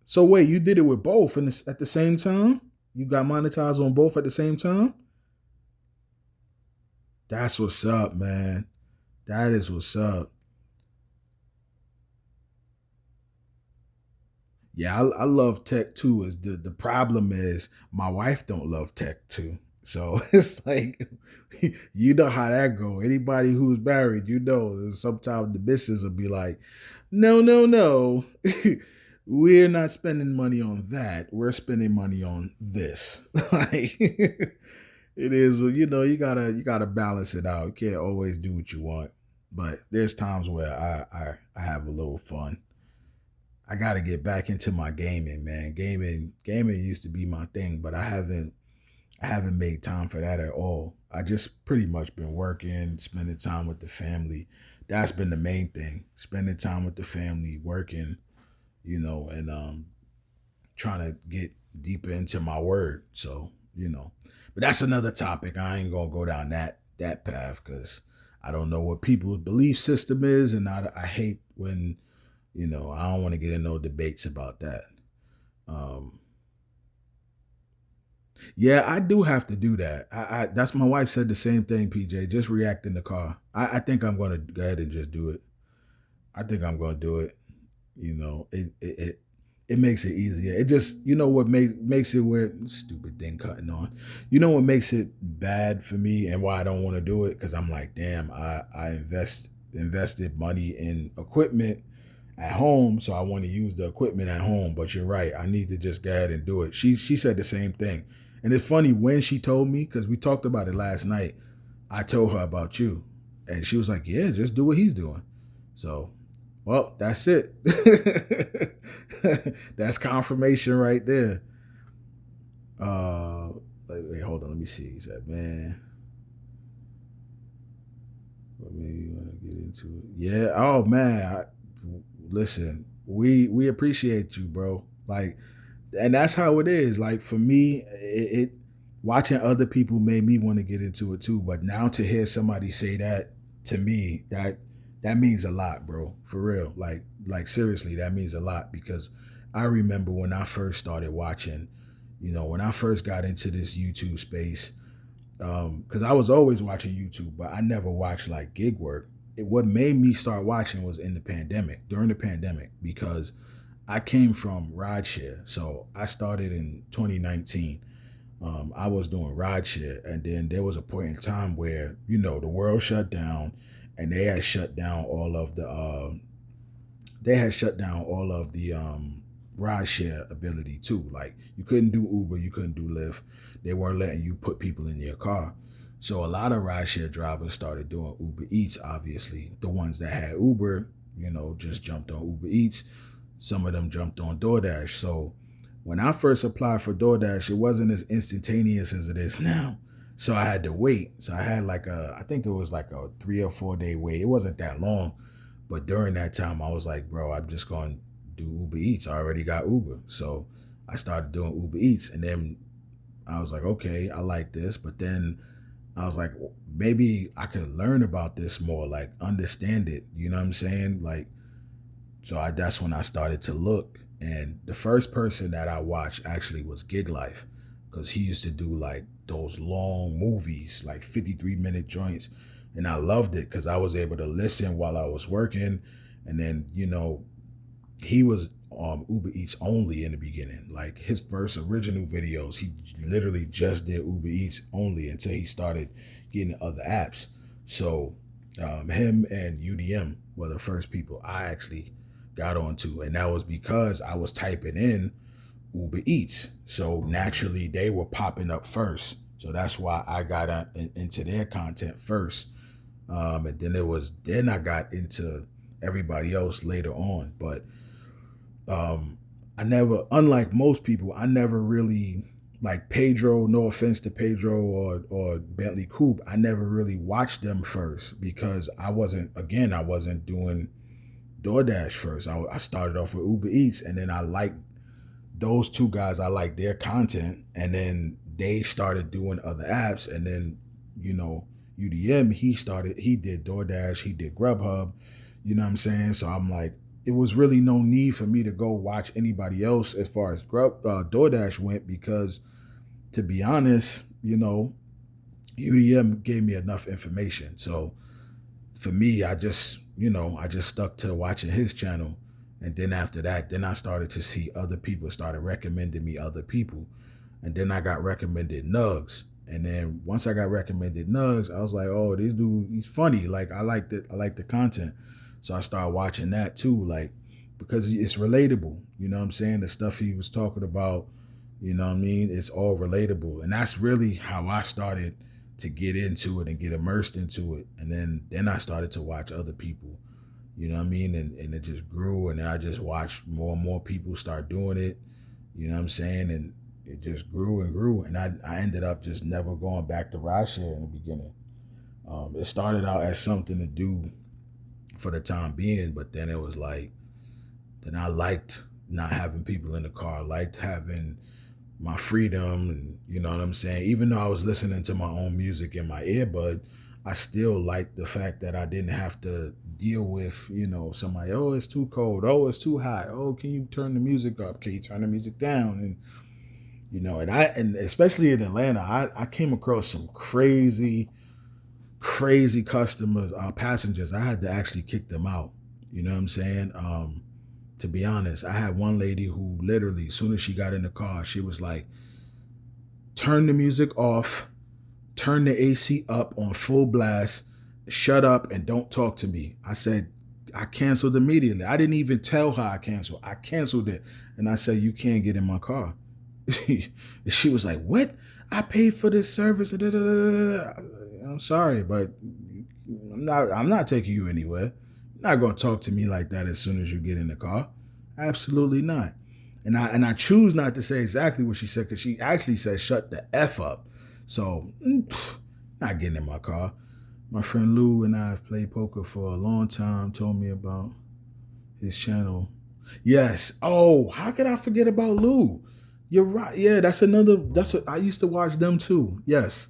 So wait, you did it with both at the same time? You got monetized on both at the same time? That's what's up, man. That is what's up. Yeah, I love tech too. Is the problem is my wife don't love tech too. So it's like you know how that go. Anybody who's married, you know, sometimes the missus will be like, no, no, no. We're not spending money on that. We're spending money on this. Like it is, you know, you gotta balance it out. You can't always do what you want. But there's times where I have a little fun. I got to get back into my gaming, man. Gaming used to be my thing, but I haven't made time for that at all. I just pretty much been working, spending time with the family. That's been the main thing. Spending time with the family, working, and trying to get deeper into my word. So, but that's another topic. I ain't gonna go down that path because I don't know what people's belief system is, and I hate when I don't want to get in no debates about that. Um, yeah, I do have to do that. That's my wife said the same thing, PJ. Just react in the car. I think I'm gonna go ahead and just do it. I think I'm gonna do it. It makes it easier. It just what makes it where stupid thing cutting on. You know what makes it bad for me and why I don't want to do it because I'm like, damn, I invested money in equipment at home, so I want to use the equipment at home. But you're right, I need to just go ahead and do it. She said the same thing, and it's funny when she told me because we talked about it last night. I told her about you, and she was like, "Yeah, just do what he's doing." So, well, that's it. That's confirmation right there. Uh, wait, hold on, let me see. He said, "Man, what made you want to get into it?" Yeah. Oh man, listen, we appreciate you, bro. Like, and that's how it is. Like for me, it watching other people made me want to get into it too. But now to hear somebody say that to me, that means a lot, bro. For real. Like seriously, that means a lot because I remember when I first started watching, when I first got into this YouTube space, because I was always watching YouTube, but I never watched like gig work. What made me start watching was in the pandemic, during the pandemic, because I came from rideshare. So I started in 2019. I was doing rideshare, and then there was a point in time where the world shut down, and they had shut down all of the rideshare ability too. Like you couldn't do Uber, you couldn't do Lyft. They weren't letting you put people in your car. So a lot of rideshare drivers started doing Uber Eats. Obviously, the ones that had Uber, just jumped on Uber Eats. Some of them jumped on DoorDash. So when I first applied for DoorDash, it wasn't as instantaneous as it is now. So I had to wait. So I had I think it was like a 3 or 4 day wait. It wasn't that long. But during that time, I was like, bro, I'm just going to do Uber Eats. I already got Uber. So I started doing Uber Eats. And then I was like, okay, I like this. But then I was like, maybe I could learn about this more, like understand it. You know what I'm saying? Like, that's when I started to look. And the first person that I watched actually was Gig Life because he used to do like those long movies, like 53-minute joints. And I loved it because I was able to listen while I was working. And then, he was Uber Eats only in the beginning. Like his first original videos, he literally just did Uber Eats only until he started getting other apps. So him and UDM were the first people I actually got onto, and that was because I was typing in Uber Eats. So naturally, they were popping up first. So that's why I got into their content first, and then I got into everybody else later on. But I never, unlike most people, I never really like Pedro. No offense to Pedro or Bentley Coupe, I never really watched them first because I wasn't doing DoorDash first. I started off with Uber Eats, and then I liked those two guys. I liked their content, and then they started doing other apps, and then UDM he did DoorDash, he did Grubhub. You know what I'm saying? So I'm like, it was really no need for me to go watch anybody else as far as DoorDash went because, to be honest, UDM gave me enough information. So for me, I just stuck to watching his channel. And then after that, then I started to see other people started recommending me other people. And then I got recommended Nugs. And then once I got recommended Nugs, I was like, oh, this dude, he's funny. Like I liked it. I like the content. So I started watching that too, like, because it's relatable. You know what I'm saying? The stuff he was talking about, you know what I mean? It's all relatable. And that's really how I started to get into it and get immersed into it. And then I started to watch other people, you know what I mean? And it just grew, and then I just watched more and more people start doing it, you know what I'm saying? And it just grew and grew. And I ended up just never going back to rideshare in the beginning. It started out as something to do for the time being, but then it was like, then I liked not having people in the car. I liked having my freedom, and you know what I'm saying? Even though I was listening to my own music in my earbud, I still liked the fact that I didn't have to deal with, somebody, oh, it's too cold, oh, it's too hot, oh, can you turn the music up? Can you turn the music down? And and especially in Atlanta, I came across some crazy, crazy customers, passengers. I had to actually kick them out. You know what I'm saying? To be honest, I had one lady who literally, as soon as she got in the car, she was like, turn the music off, turn the AC up on full blast, shut up and don't talk to me. I said, I canceled immediately. I didn't even tell her I canceled. I canceled it. And I said, you can't get in my car. She was like, what? I paid for this service. I'm sorry, but I'm not taking you anywhere. You're not gonna talk to me like that as soon as you get in the car. Absolutely not. And I choose not to say exactly what she said, because she actually said shut the F up. So not getting in my car. My friend Lou and I have played poker for a long time, told me about his channel. Yes. Oh, how could I forget about Lou? You're right. Yeah, I used to watch them too. Yes.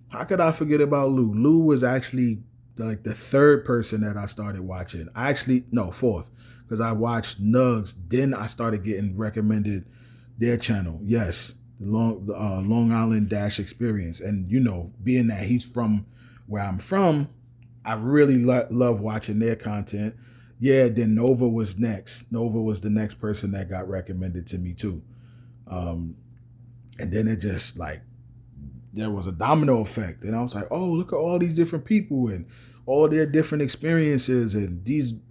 How could I forget about Lou? Lou was actually like the third person that I started watching. No, fourth, because I watched Nugs. Then I started getting recommended their channel. Yes, the Long Island Dash Experience. And being that he's from where I'm from, I really love watching their content. Yeah, then Nova was next. Nova was the next person that got recommended to me too. Um, and then it just like, there was a domino effect, and I was like, oh, look at all these different people and all their different experiences, and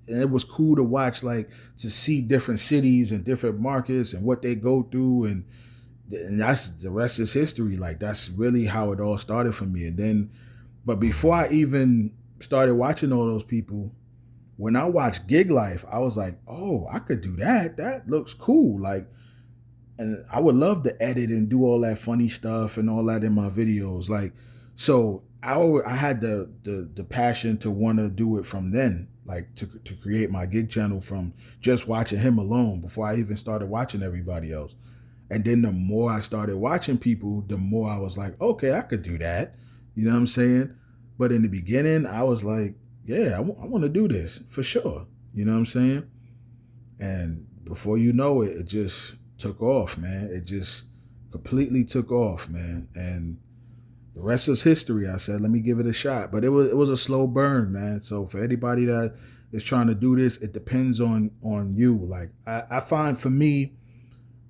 it was cool to watch, like, to see different cities and different markets and what they go through, and that's, the rest is history. Like, that's really how it all started for me. And then, but before I even started watching all those people, when I watched Gig Life, I was like, oh, I could do that. That looks cool. Like, and I would love to edit and do all that funny stuff and all that in my videos. Like, so I had the passion to want to do it from then, like to create my gig channel from just watching him alone before I even started watching everybody else. And then the more I started watching people, the more I was like, okay, I could do that. You know what I'm saying? But in the beginning, I was like, yeah, I want to do this for sure. You know what I'm saying? And before you know it, it just took off, man. It just completely took off, man. And the rest is history. I said, let me give it a shot. But it was a slow burn, man. So for anybody that is trying to do this, it depends on you. Like, I find for me,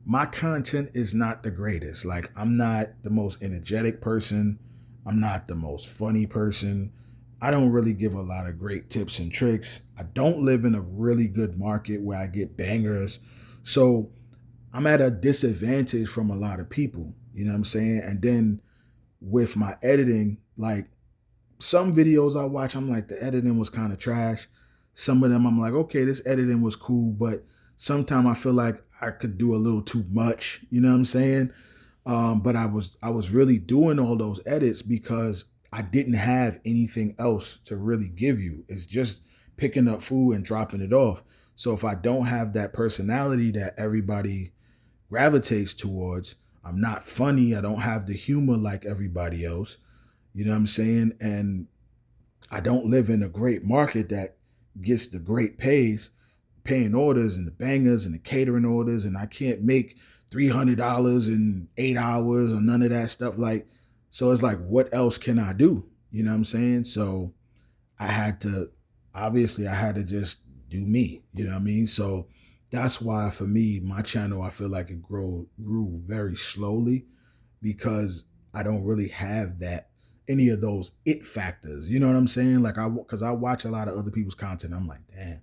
my content is not the greatest. Like, I'm not the most energetic person. I'm not the most funny person. I don't really give a lot of great tips and tricks. I don't live in a really good market where I get bangers. So I'm at a disadvantage from a lot of people. You know what I'm saying? And then with my editing, like, some videos I watch, I'm like, the editing was kind of trash. Some of them I'm like, okay, this editing was cool, but sometimes I feel like I could do a little too much. You know what I'm saying? But I was really doing all those edits because I didn't have anything else to really give you. It's just picking up food and dropping it off. So if I don't have that personality that everybody gravitates towards, I'm not funny. I don't have the humor like everybody else. You know what I'm saying? And I don't live in a great market that gets the great paying orders and the bangers and the catering orders, and I can't make $300 in 8 hours or none of that stuff. Like, So it's like, what else can I do? You know what I'm saying? So I had to, obviously, I had to just do me. You know what I mean? So that's why for me, my channel, I feel like it grew very slowly because I don't really have that any of those it factors. You know what I'm saying? Like because I watch a lot of other people's content. I'm like, damn,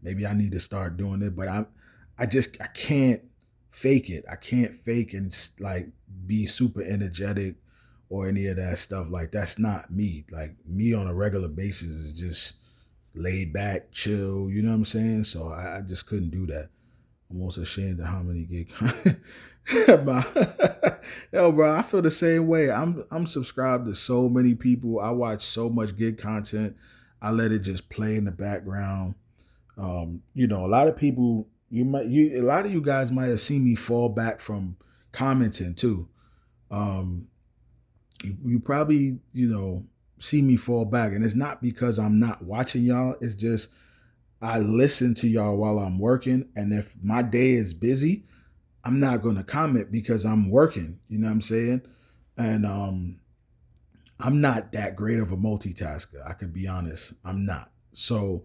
maybe I need to start doing it, but I can't fake it. I can't fake and like be super energetic or any of that stuff. Like that's not me. Like me on a regular basis is just laid back, chill. You know what I'm saying? So I just couldn't do that. I'm almost ashamed of how many gig. Yo, bro, I feel the same way. I'm subscribed to so many people. I watch so much gig content. I let it just play in the background. A lot of people a lot of you guys might have seen me fall back from commenting too. Um, you probably, see me fall back, and it's not because I'm not watching y'all. It's just I listen to y'all while I'm working, and if my day is busy, I'm not going to comment because I'm working. You know what I'm saying? And I'm not that great of a multitasker. I can be honest. I'm not. So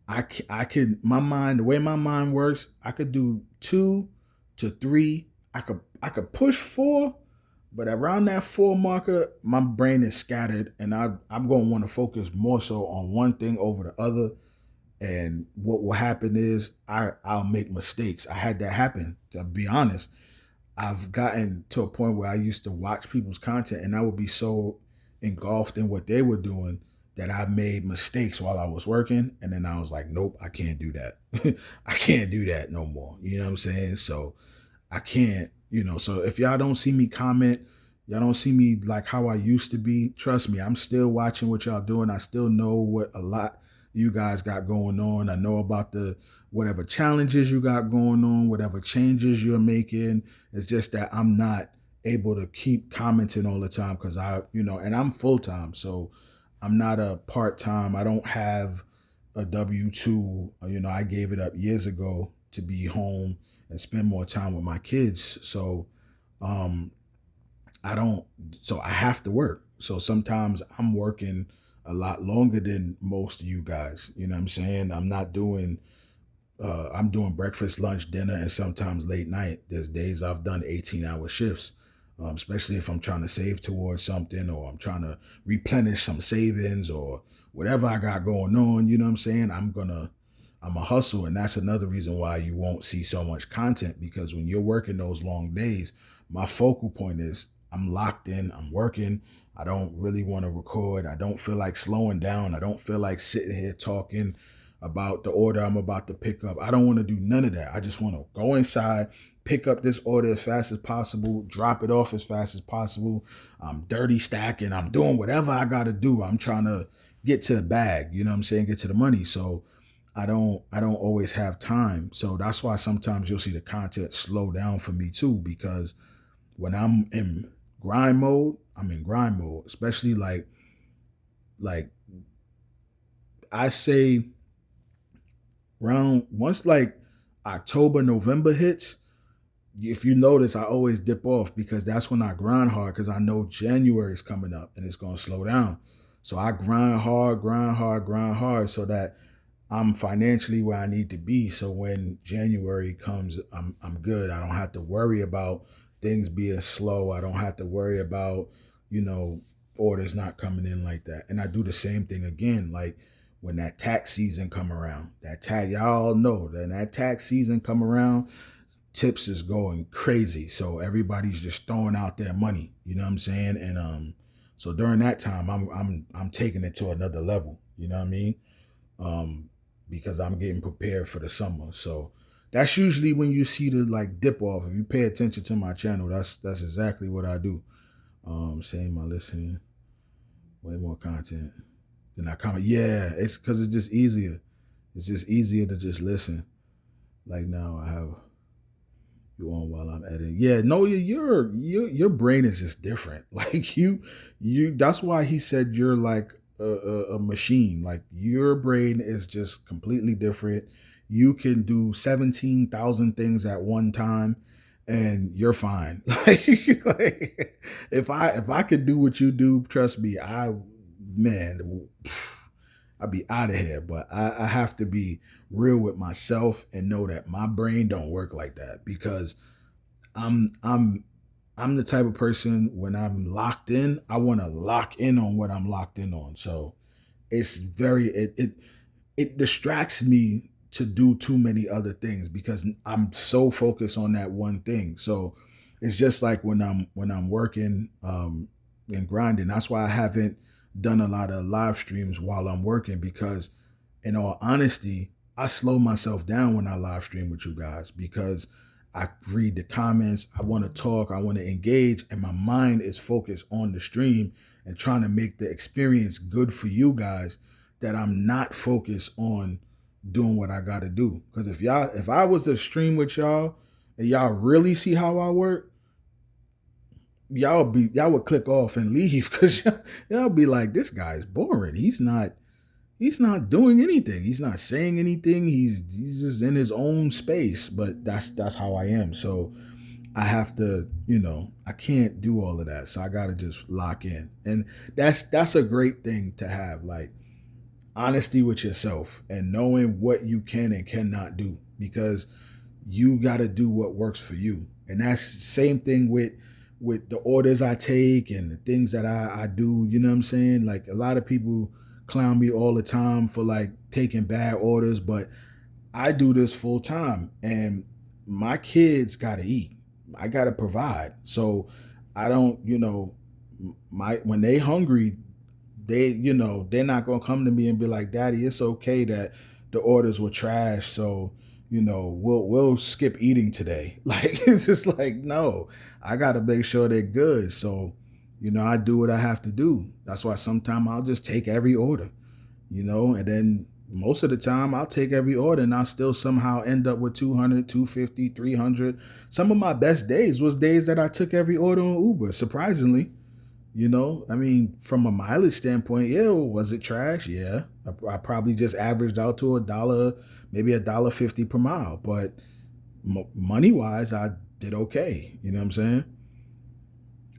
I could my mind the way my mind works. I could do 2 to 3. I could push 4, but around that 4 marker, my brain is scattered, and I'm going to want to focus more so on one thing over the other. And what will happen is I'll make mistakes. I had that happen. To be honest, I've gotten to a point where I used to watch people's content, and I would be so engulfed in what they were doing that I made mistakes while I was working. And then I was like, nope, I can't do that. I can't do that no more. You know what I'm saying? So I can't, so if y'all don't see me comment, y'all don't see me like how I used to be, trust me, I'm still watching what y'all doing. I still know what a lot you guys got going on. I know about the whatever challenges you got going on, whatever changes you're making. It's just that I'm not able to keep commenting all the time because and I'm full time. So I'm not a part time. I don't have a W-2. I gave it up years ago to be home and spend more time with my kids. So um, I don't, so I have to work. So sometimes I'm working a lot longer than most of you guys. You know what I'm saying? I'm doing breakfast, lunch, dinner, and sometimes late night. There's days I've done 18-hour shifts, especially if I'm trying to save towards something or I'm trying to replenish some savings or whatever I got going on. You know what I'm saying? I'm a hustle. And that's another reason why you won't see so much content, because when you're working those long days, my focal point is I'm locked in, I'm working. I don't really want to record. I don't feel like slowing down. I don't feel like sitting here talking about the order I'm about to pick up. I don't want to do none of that. I just want to go inside, pick up this order as fast as possible, drop it off as fast as possible. I'm dirty stacking. I'm doing whatever I got to do. I'm trying to get to the bag, you know what I'm saying? Get to the money. So I don't always have time. So that's why sometimes you'll see the content slow down for me too, because when I'm in grind mode, I'm in grind mode, especially like I say around once like October, November hits, if you notice, I always dip off because that's when I grind hard because I know January is coming up and it's going to slow down. So I grind hard, grind hard, grind hard so that I'm financially where I need to be. So when January comes, I'm good. I don't have to worry about things being slow. I don't have to worry about, you know, orders not coming in like that. And I do the same thing again, like when that tax season come around. Y'all know that tax season come around, tips is going crazy. So everybody's just throwing out their money. You know what I'm saying? And so during that time, I'm taking it to another level. You know what I mean? Because I'm getting prepared for the summer. So that's usually when you see the like dip off. If you pay attention to my channel, that's exactly what I do. Saying my listening, way more content. Then I comment. Yeah, it's because it's just easier. It's just easier to just listen. Like now I have you on while I'm editing. Yeah, no, your brain is just different. Like you. That's why he said you're like a machine. Like your brain is just completely different. You can do 17,000 things at one time. and you're fine. Like if I could do what you do, trust me, man, I'd be out of here. But I have to be real with myself and know that my brain don't work like that, because I'm I'm I'm the type of person, when I'm locked in, I want to lock in on what I'm locked in on. So it's very it distracts me to do too many other things because I'm so focused on that one thing. So it's just like when I'm working and grinding. That's why I haven't done a lot of live streams while I'm working, because in all honesty, I slow myself down when I live stream with you guys, because I read the comments, I want to talk, I want to engage, and my mind is focused on the stream and trying to make the experience good for you guys, that I'm not focused on doing what I got to do. Because if I was to stream with y'all and y'all really see how I work, y'all would click off and leave, because y'all be like, this guy's boring. He's not doing anything. He's not saying anything. He's just in his own space. But that's how I am. So I have to, I can't do all of that. So I gotta just lock in. And that's a great thing to have, like honesty with yourself and knowing what you can and cannot do, because you gotta do what works for you. And that's the same thing with the orders I take and the things that I do. You know what I'm saying? Like, a lot of people clown me all the time for like taking bad orders, but I do this full time, and my kids gotta eat. I gotta provide. So I don't, my when they hungry, they're not gonna come to me and be like, Daddy, it's okay that the orders were trash, so we'll skip eating today. Like, it's just like, no, I gotta make sure they're good. So I do what I have to do. That's why sometimes I'll just take every order, and then most of the time I'll take every order and I'll still somehow end up with 200, 250, 300. Some of my best days was days that I took every order on Uber, surprisingly. I mean, from a mileage standpoint, yeah, was it trash? Yeah. I probably just averaged out to $1, maybe $1.50 per mile. But money wise, I did okay. You know what I'm saying?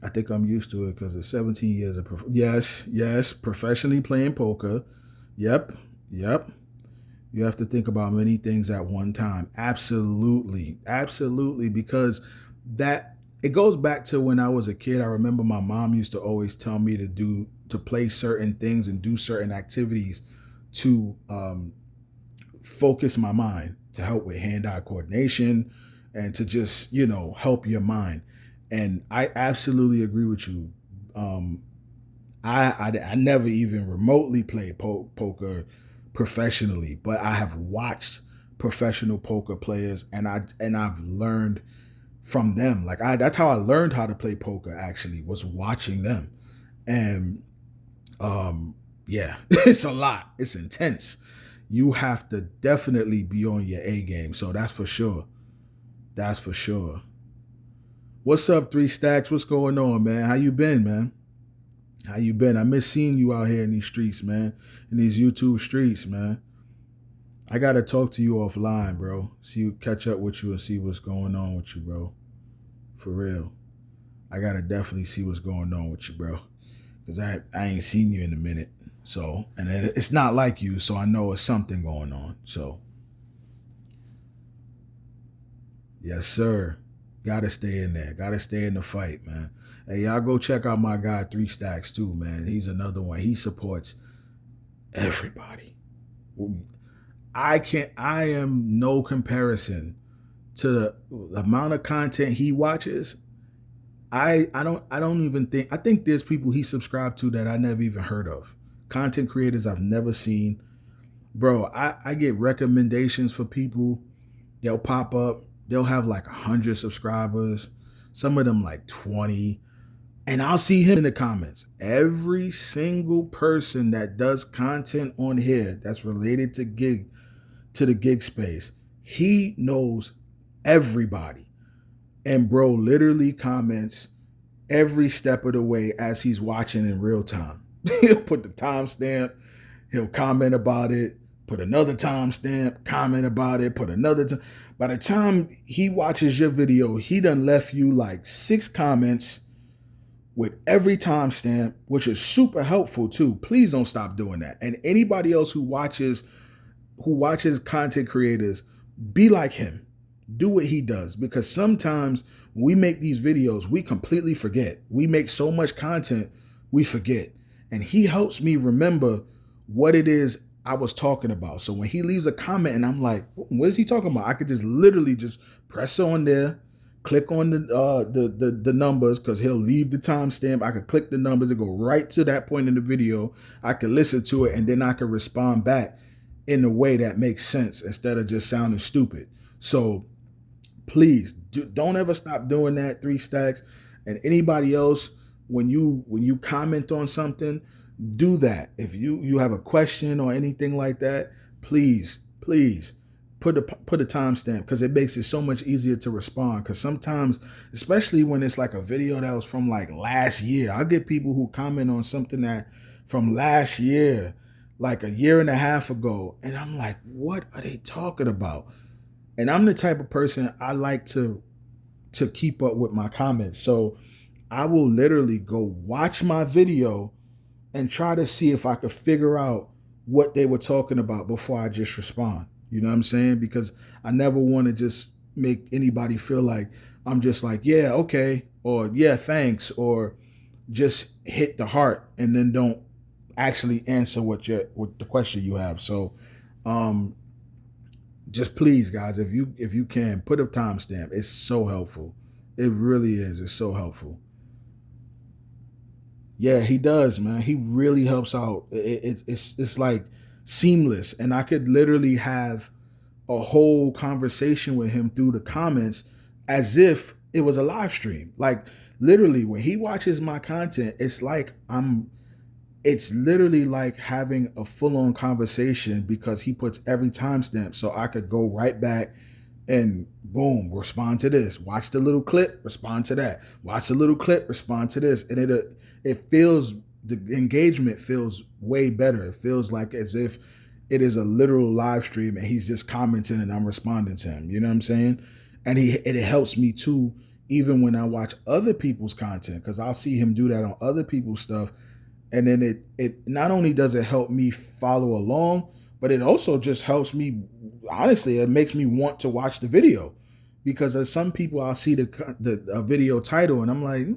I think I'm used to it because of 17 years of yes, professionally playing poker. Yep, yep. You have to think about many things at one time. Absolutely, absolutely, because that it goes back to when I was a kid. I remember my mom used to always tell me to play certain things and do certain activities to focus my mind, to help with hand-eye coordination, and to just help your mind. And I absolutely agree with you. I never even remotely played poker professionally, but I have watched professional poker players, and I've learned from them. Like, that's how I learned how to play poker, actually, was watching them. And yeah, it's a lot. It's intense. You have to definitely be on your A game. So that's for sure. That's for sure. What's up, Three Stacks? What's going on, man? How you been, man? How you been? I miss seeing you out here in these streets, man. In these YouTube streets, man. I gotta talk to you offline, bro. Catch up with you and see what's going on with you, bro. For real. I gotta definitely see what's going on with you, bro. Cause I ain't seen you in a minute. So, and it's not like you, so I know it's something going on. So, yes, sir. Gotta stay in there. Gotta stay in the fight, man. Hey, y'all go check out my guy, Three Stacks, too, man. He's another one. He supports everybody. I am no comparison to the amount of content he watches. I don't even think, I think there's people he subscribed to that I never even heard of. Content creators I've never seen. Bro, I get recommendations for people. They'll pop up. They'll have like 100 subscribers. Some of them like 20. And I'll see him in the comments. Every single person that does content on here that's related to the gig space, he knows everybody. And bro literally comments every step of the way as he's watching in real time. He'll put the timestamp. He'll comment about it. put another timestamp, comment about it, put another time. By the time he watches your video, he done left you like 6 comments with every timestamp, which is super helpful too. Please don't stop doing that. And anybody else who watches content creators, be like him. Do what he does, because sometimes when we make these videos, we completely forget. We make so much content, we forget. And he helps me remember what it is I was talking about. So when he leaves a comment and I'm like, what is he talking about? I could just literally just press on there, click on the numbers, because he'll leave the timestamp. I could click the numbers to go right to that point in the video. I could listen to it, and then I could respond back in a way that makes sense instead of just sounding stupid. So please don't ever stop doing that, 3 Stacks. And anybody else, when you comment on something, do that. If you have a question or anything like that, please put a timestamp, because it makes it so much easier to respond. Because sometimes, especially when it's like a video that was from like last year, I get people who comment on something that from last year, like a year and a half ago, and I'm like, what are they talking about? And I'm the type of person, I like to keep up with my comments. So I will literally go watch my video and try to see if I could figure out what they were talking about before I just respond. You know what I'm saying? Because I never want to just make anybody feel like I'm just like, yeah, okay, or yeah, thanks, or just hit the heart and then don't actually answer what the question you have. So just please, guys, if you can, put a timestamp. It's so helpful. It really is. It's so helpful. Yeah, he does, man. He really helps out. It's like seamless, and I could literally have a whole conversation with him through the comments as if it was a live stream. Like literally, when he watches my content, it's literally like having a full-on conversation, because he puts every timestamp, so I could go right back and boom, respond to this. Watch the little clip, respond to that. Watch the little clip, respond to this. And it feels, the engagement feels way better. It feels like as if it is a literal live stream and he's just commenting and I'm responding to him. You know what I'm saying? And it helps me too, even when I watch other people's content, because I'll see him do that on other people's stuff. And then it not only does it help me follow along, but it also just helps me, honestly, it makes me want to watch the video. Because as some people, I'll see the video title and I'm like,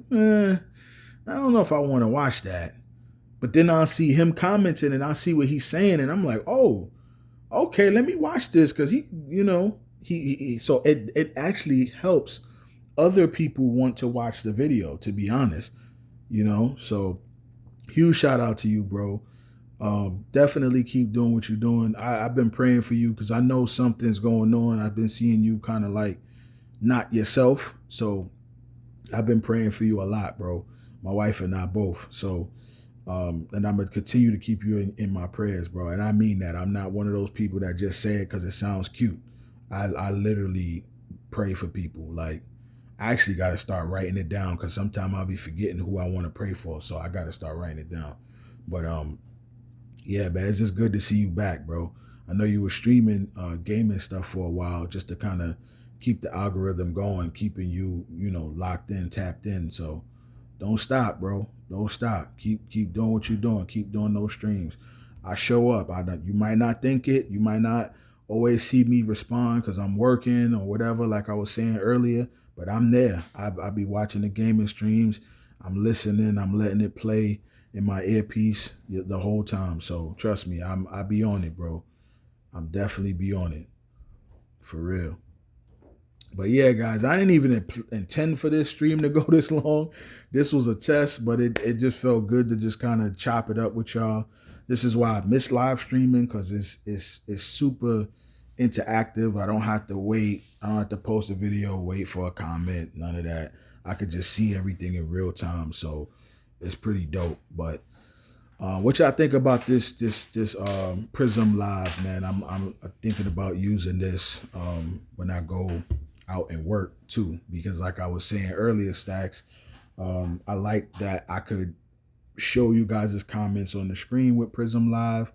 I don't know if I want to watch that. But then I'll see him commenting and I'll see what he's saying and I'm like, oh, okay, let me watch this, because so it actually helps other people want to watch the video, to be honest, so huge shout out to you, bro. Definitely keep doing what you're doing. I've been praying for you because I know something's going on. I've been seeing you kind of like not yourself. So I've been praying for you a lot, bro. My wife and I both. So, and I'm going to continue to keep you in my prayers, bro. And I mean that. I'm not one of those people that just say it because it sounds cute. I literally pray for people. Like, I actually got to start writing it down, because sometimes I'll be forgetting who I want to pray for. So I got to start writing it down. But yeah, man, it's just good to see you back, bro. I know you were streaming gaming stuff for a while, just to kind of keep the algorithm going, keeping you, locked in, tapped in. So don't stop, bro. Don't stop. Keep doing what you're doing. Keep doing those streams. I show up. You might not think it. You might not always see me respond because I'm working or whatever, like I was saying earlier. But I'm there. I'll be watching the gaming streams. I'm listening. I'm letting it play in my earpiece the whole time. So trust me, I be on it, bro. I'm definitely be on it. For real. But yeah, guys, I didn't even intend for this stream to go this long. This was a test, but it just felt good to just kind of chop it up with y'all. This is why I miss live streaming, because it's super interactive. I don't have to wait. I don't have to post a video, wait for a comment, none of that. I could just see everything in real time. So it's pretty dope. But what y'all think about this Prism Live, man? I'm thinking about using this when I go out and work too, because like I was saying earlier, Stacks, I like that I could show you guys' comments on the screen with Prism Live.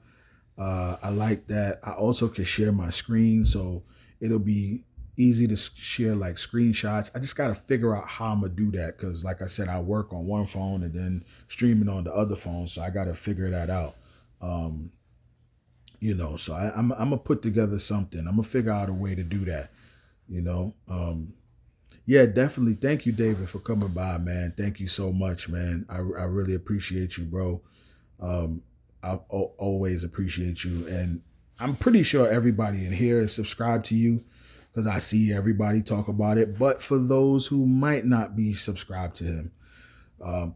I like that I also can share my screen, so it'll be easy to share like screenshots. I just got to figure out how I'm gonna do that because, like I said, I work on one phone and then streaming on the other phone, so I got to figure that out. Um, so I'm gonna put together something. I'm gonna figure out a way to do that. You know, yeah, definitely. Thank you, David, for coming by, man. Thank you so much, man. I really appreciate you, bro. Um, always appreciate you, and I'm pretty sure everybody in here is subscribed to you because I see everybody talk about it. But for those who might not be subscribed to him,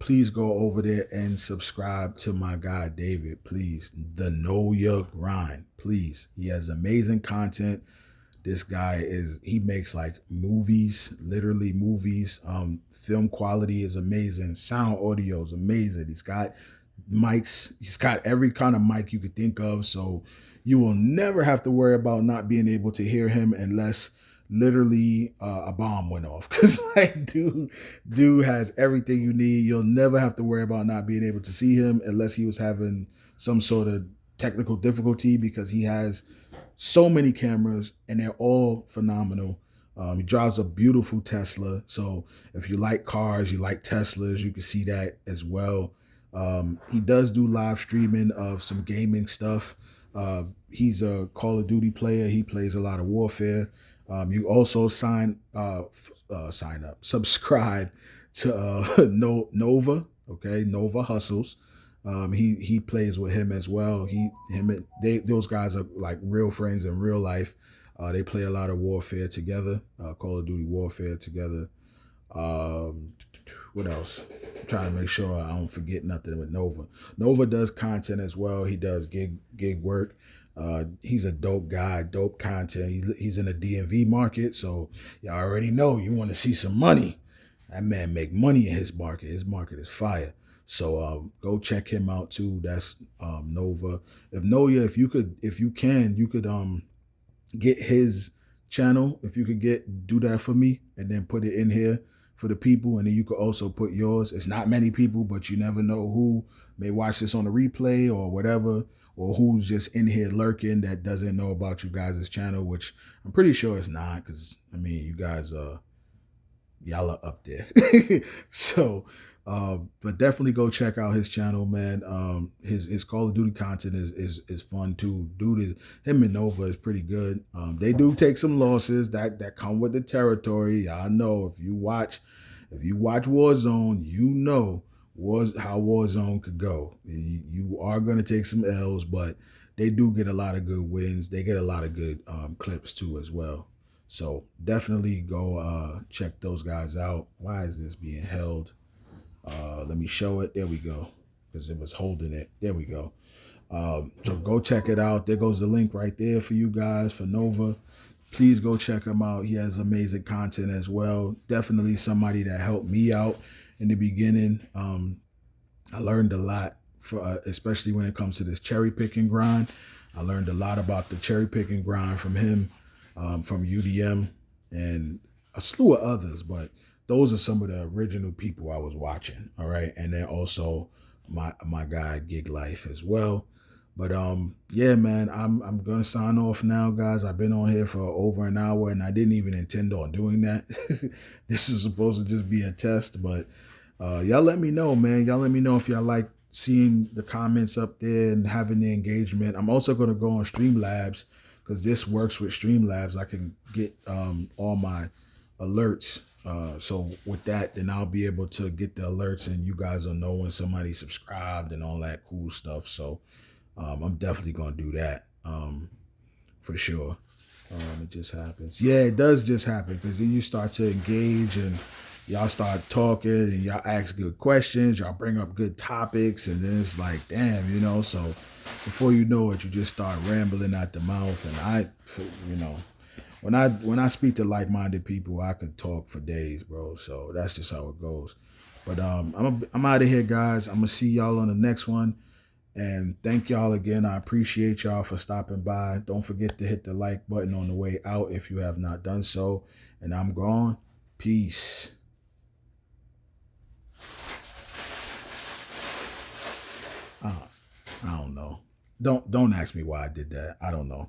please go over there and subscribe to my guy David. Please, the Know Your Grind. Please, he has amazing content. This guy he makes like movies, literally movies. Film quality is amazing. Sound audio is amazing. He's got mics. He's got every kind of mic you could think of. So you will never have to worry about not being able to hear him unless literally a bomb went off. Because like dude has everything you need. You'll never have to worry about not being able to see him unless he was having some sort of technical difficulty because he has so many cameras and they're all phenomenal. He drives a beautiful Tesla. So if you like cars, you like Teslas, you can see that as well. He does do live streaming of some gaming stuff. He's a Call of Duty player. He plays a lot of Warfare. You also sign up, subscribe to Nova. Okay, Nova Hustles. He plays with him as well. Those guys are like real friends in real life. They play a lot of Warfare together, Call of Duty Warfare together. Um, what else? I'm trying to make sure I don't forget nothing with Nova. Nova does content as well. He does gig work. He's a dope guy, dope content. He's in the DMV market, so you already know you want to see some money. That man make money in his market. His market is fire. So go check him out too. That's Nova. If you can, you could get his channel. If you could do that for me and then put it in here for the people, and then you could also put yours. It's not many people, but you never know who may watch this on the replay or whatever, or who's just in here lurking that doesn't know about you guys' channel, which I'm pretty sure it's not, because I mean you guys y'all are up there. So but definitely go check out his channel, man. His Call of Duty content is fun too. Him and Nova is pretty good. They do take some losses that come with the territory. Y'all know if you watch Warzone, you know how Warzone could go. You are gonna take some L's, but they do get a lot of good wins. They get a lot of good clips too as well. So definitely go check those guys out. Why is this being held? Let me show it. There we go. Because it was holding it. There we go. So go check it out. There goes the link right there for you guys, for Nova. Please go check him out. He has amazing content as well. Definitely somebody that helped me out in the beginning. I learned a lot, especially when it comes to this cherry picking grind. I learned a lot about the cherry picking grind from him, from UDM, and a slew of others, but those are some of the original people I was watching. All right. And then also my guy Gig Life as well. But yeah, man, I'm gonna sign off now, guys. I've been on here for over an hour and I didn't even intend on doing that. This is supposed to just be a test, but y'all let me know, man. Y'all let me know if y'all like seeing the comments up there and having the engagement. I'm also gonna go on Streamlabs because this works with Streamlabs. I can get all my alerts. So with that, then I'll be able to get the alerts and you guys will know when somebody subscribed and all that cool stuff. So I'm definitely going to do that for sure. It just happens. Yeah, it does just happen because then you start to engage and y'all start talking and y'all ask good questions. Y'all bring up good topics and then it's like, damn, so before you know it, you just start rambling out the mouth. And when I speak to like-minded people, I could talk for days, bro. So that's just how it goes. But I'm out of here, guys. I'm gonna see y'all on the next one. And thank y'all again. I appreciate y'all for stopping by. Don't forget to hit the like button on the way out if you have not done so. And I'm gone. Peace. I don't know. Don't ask me why I did that. I don't know.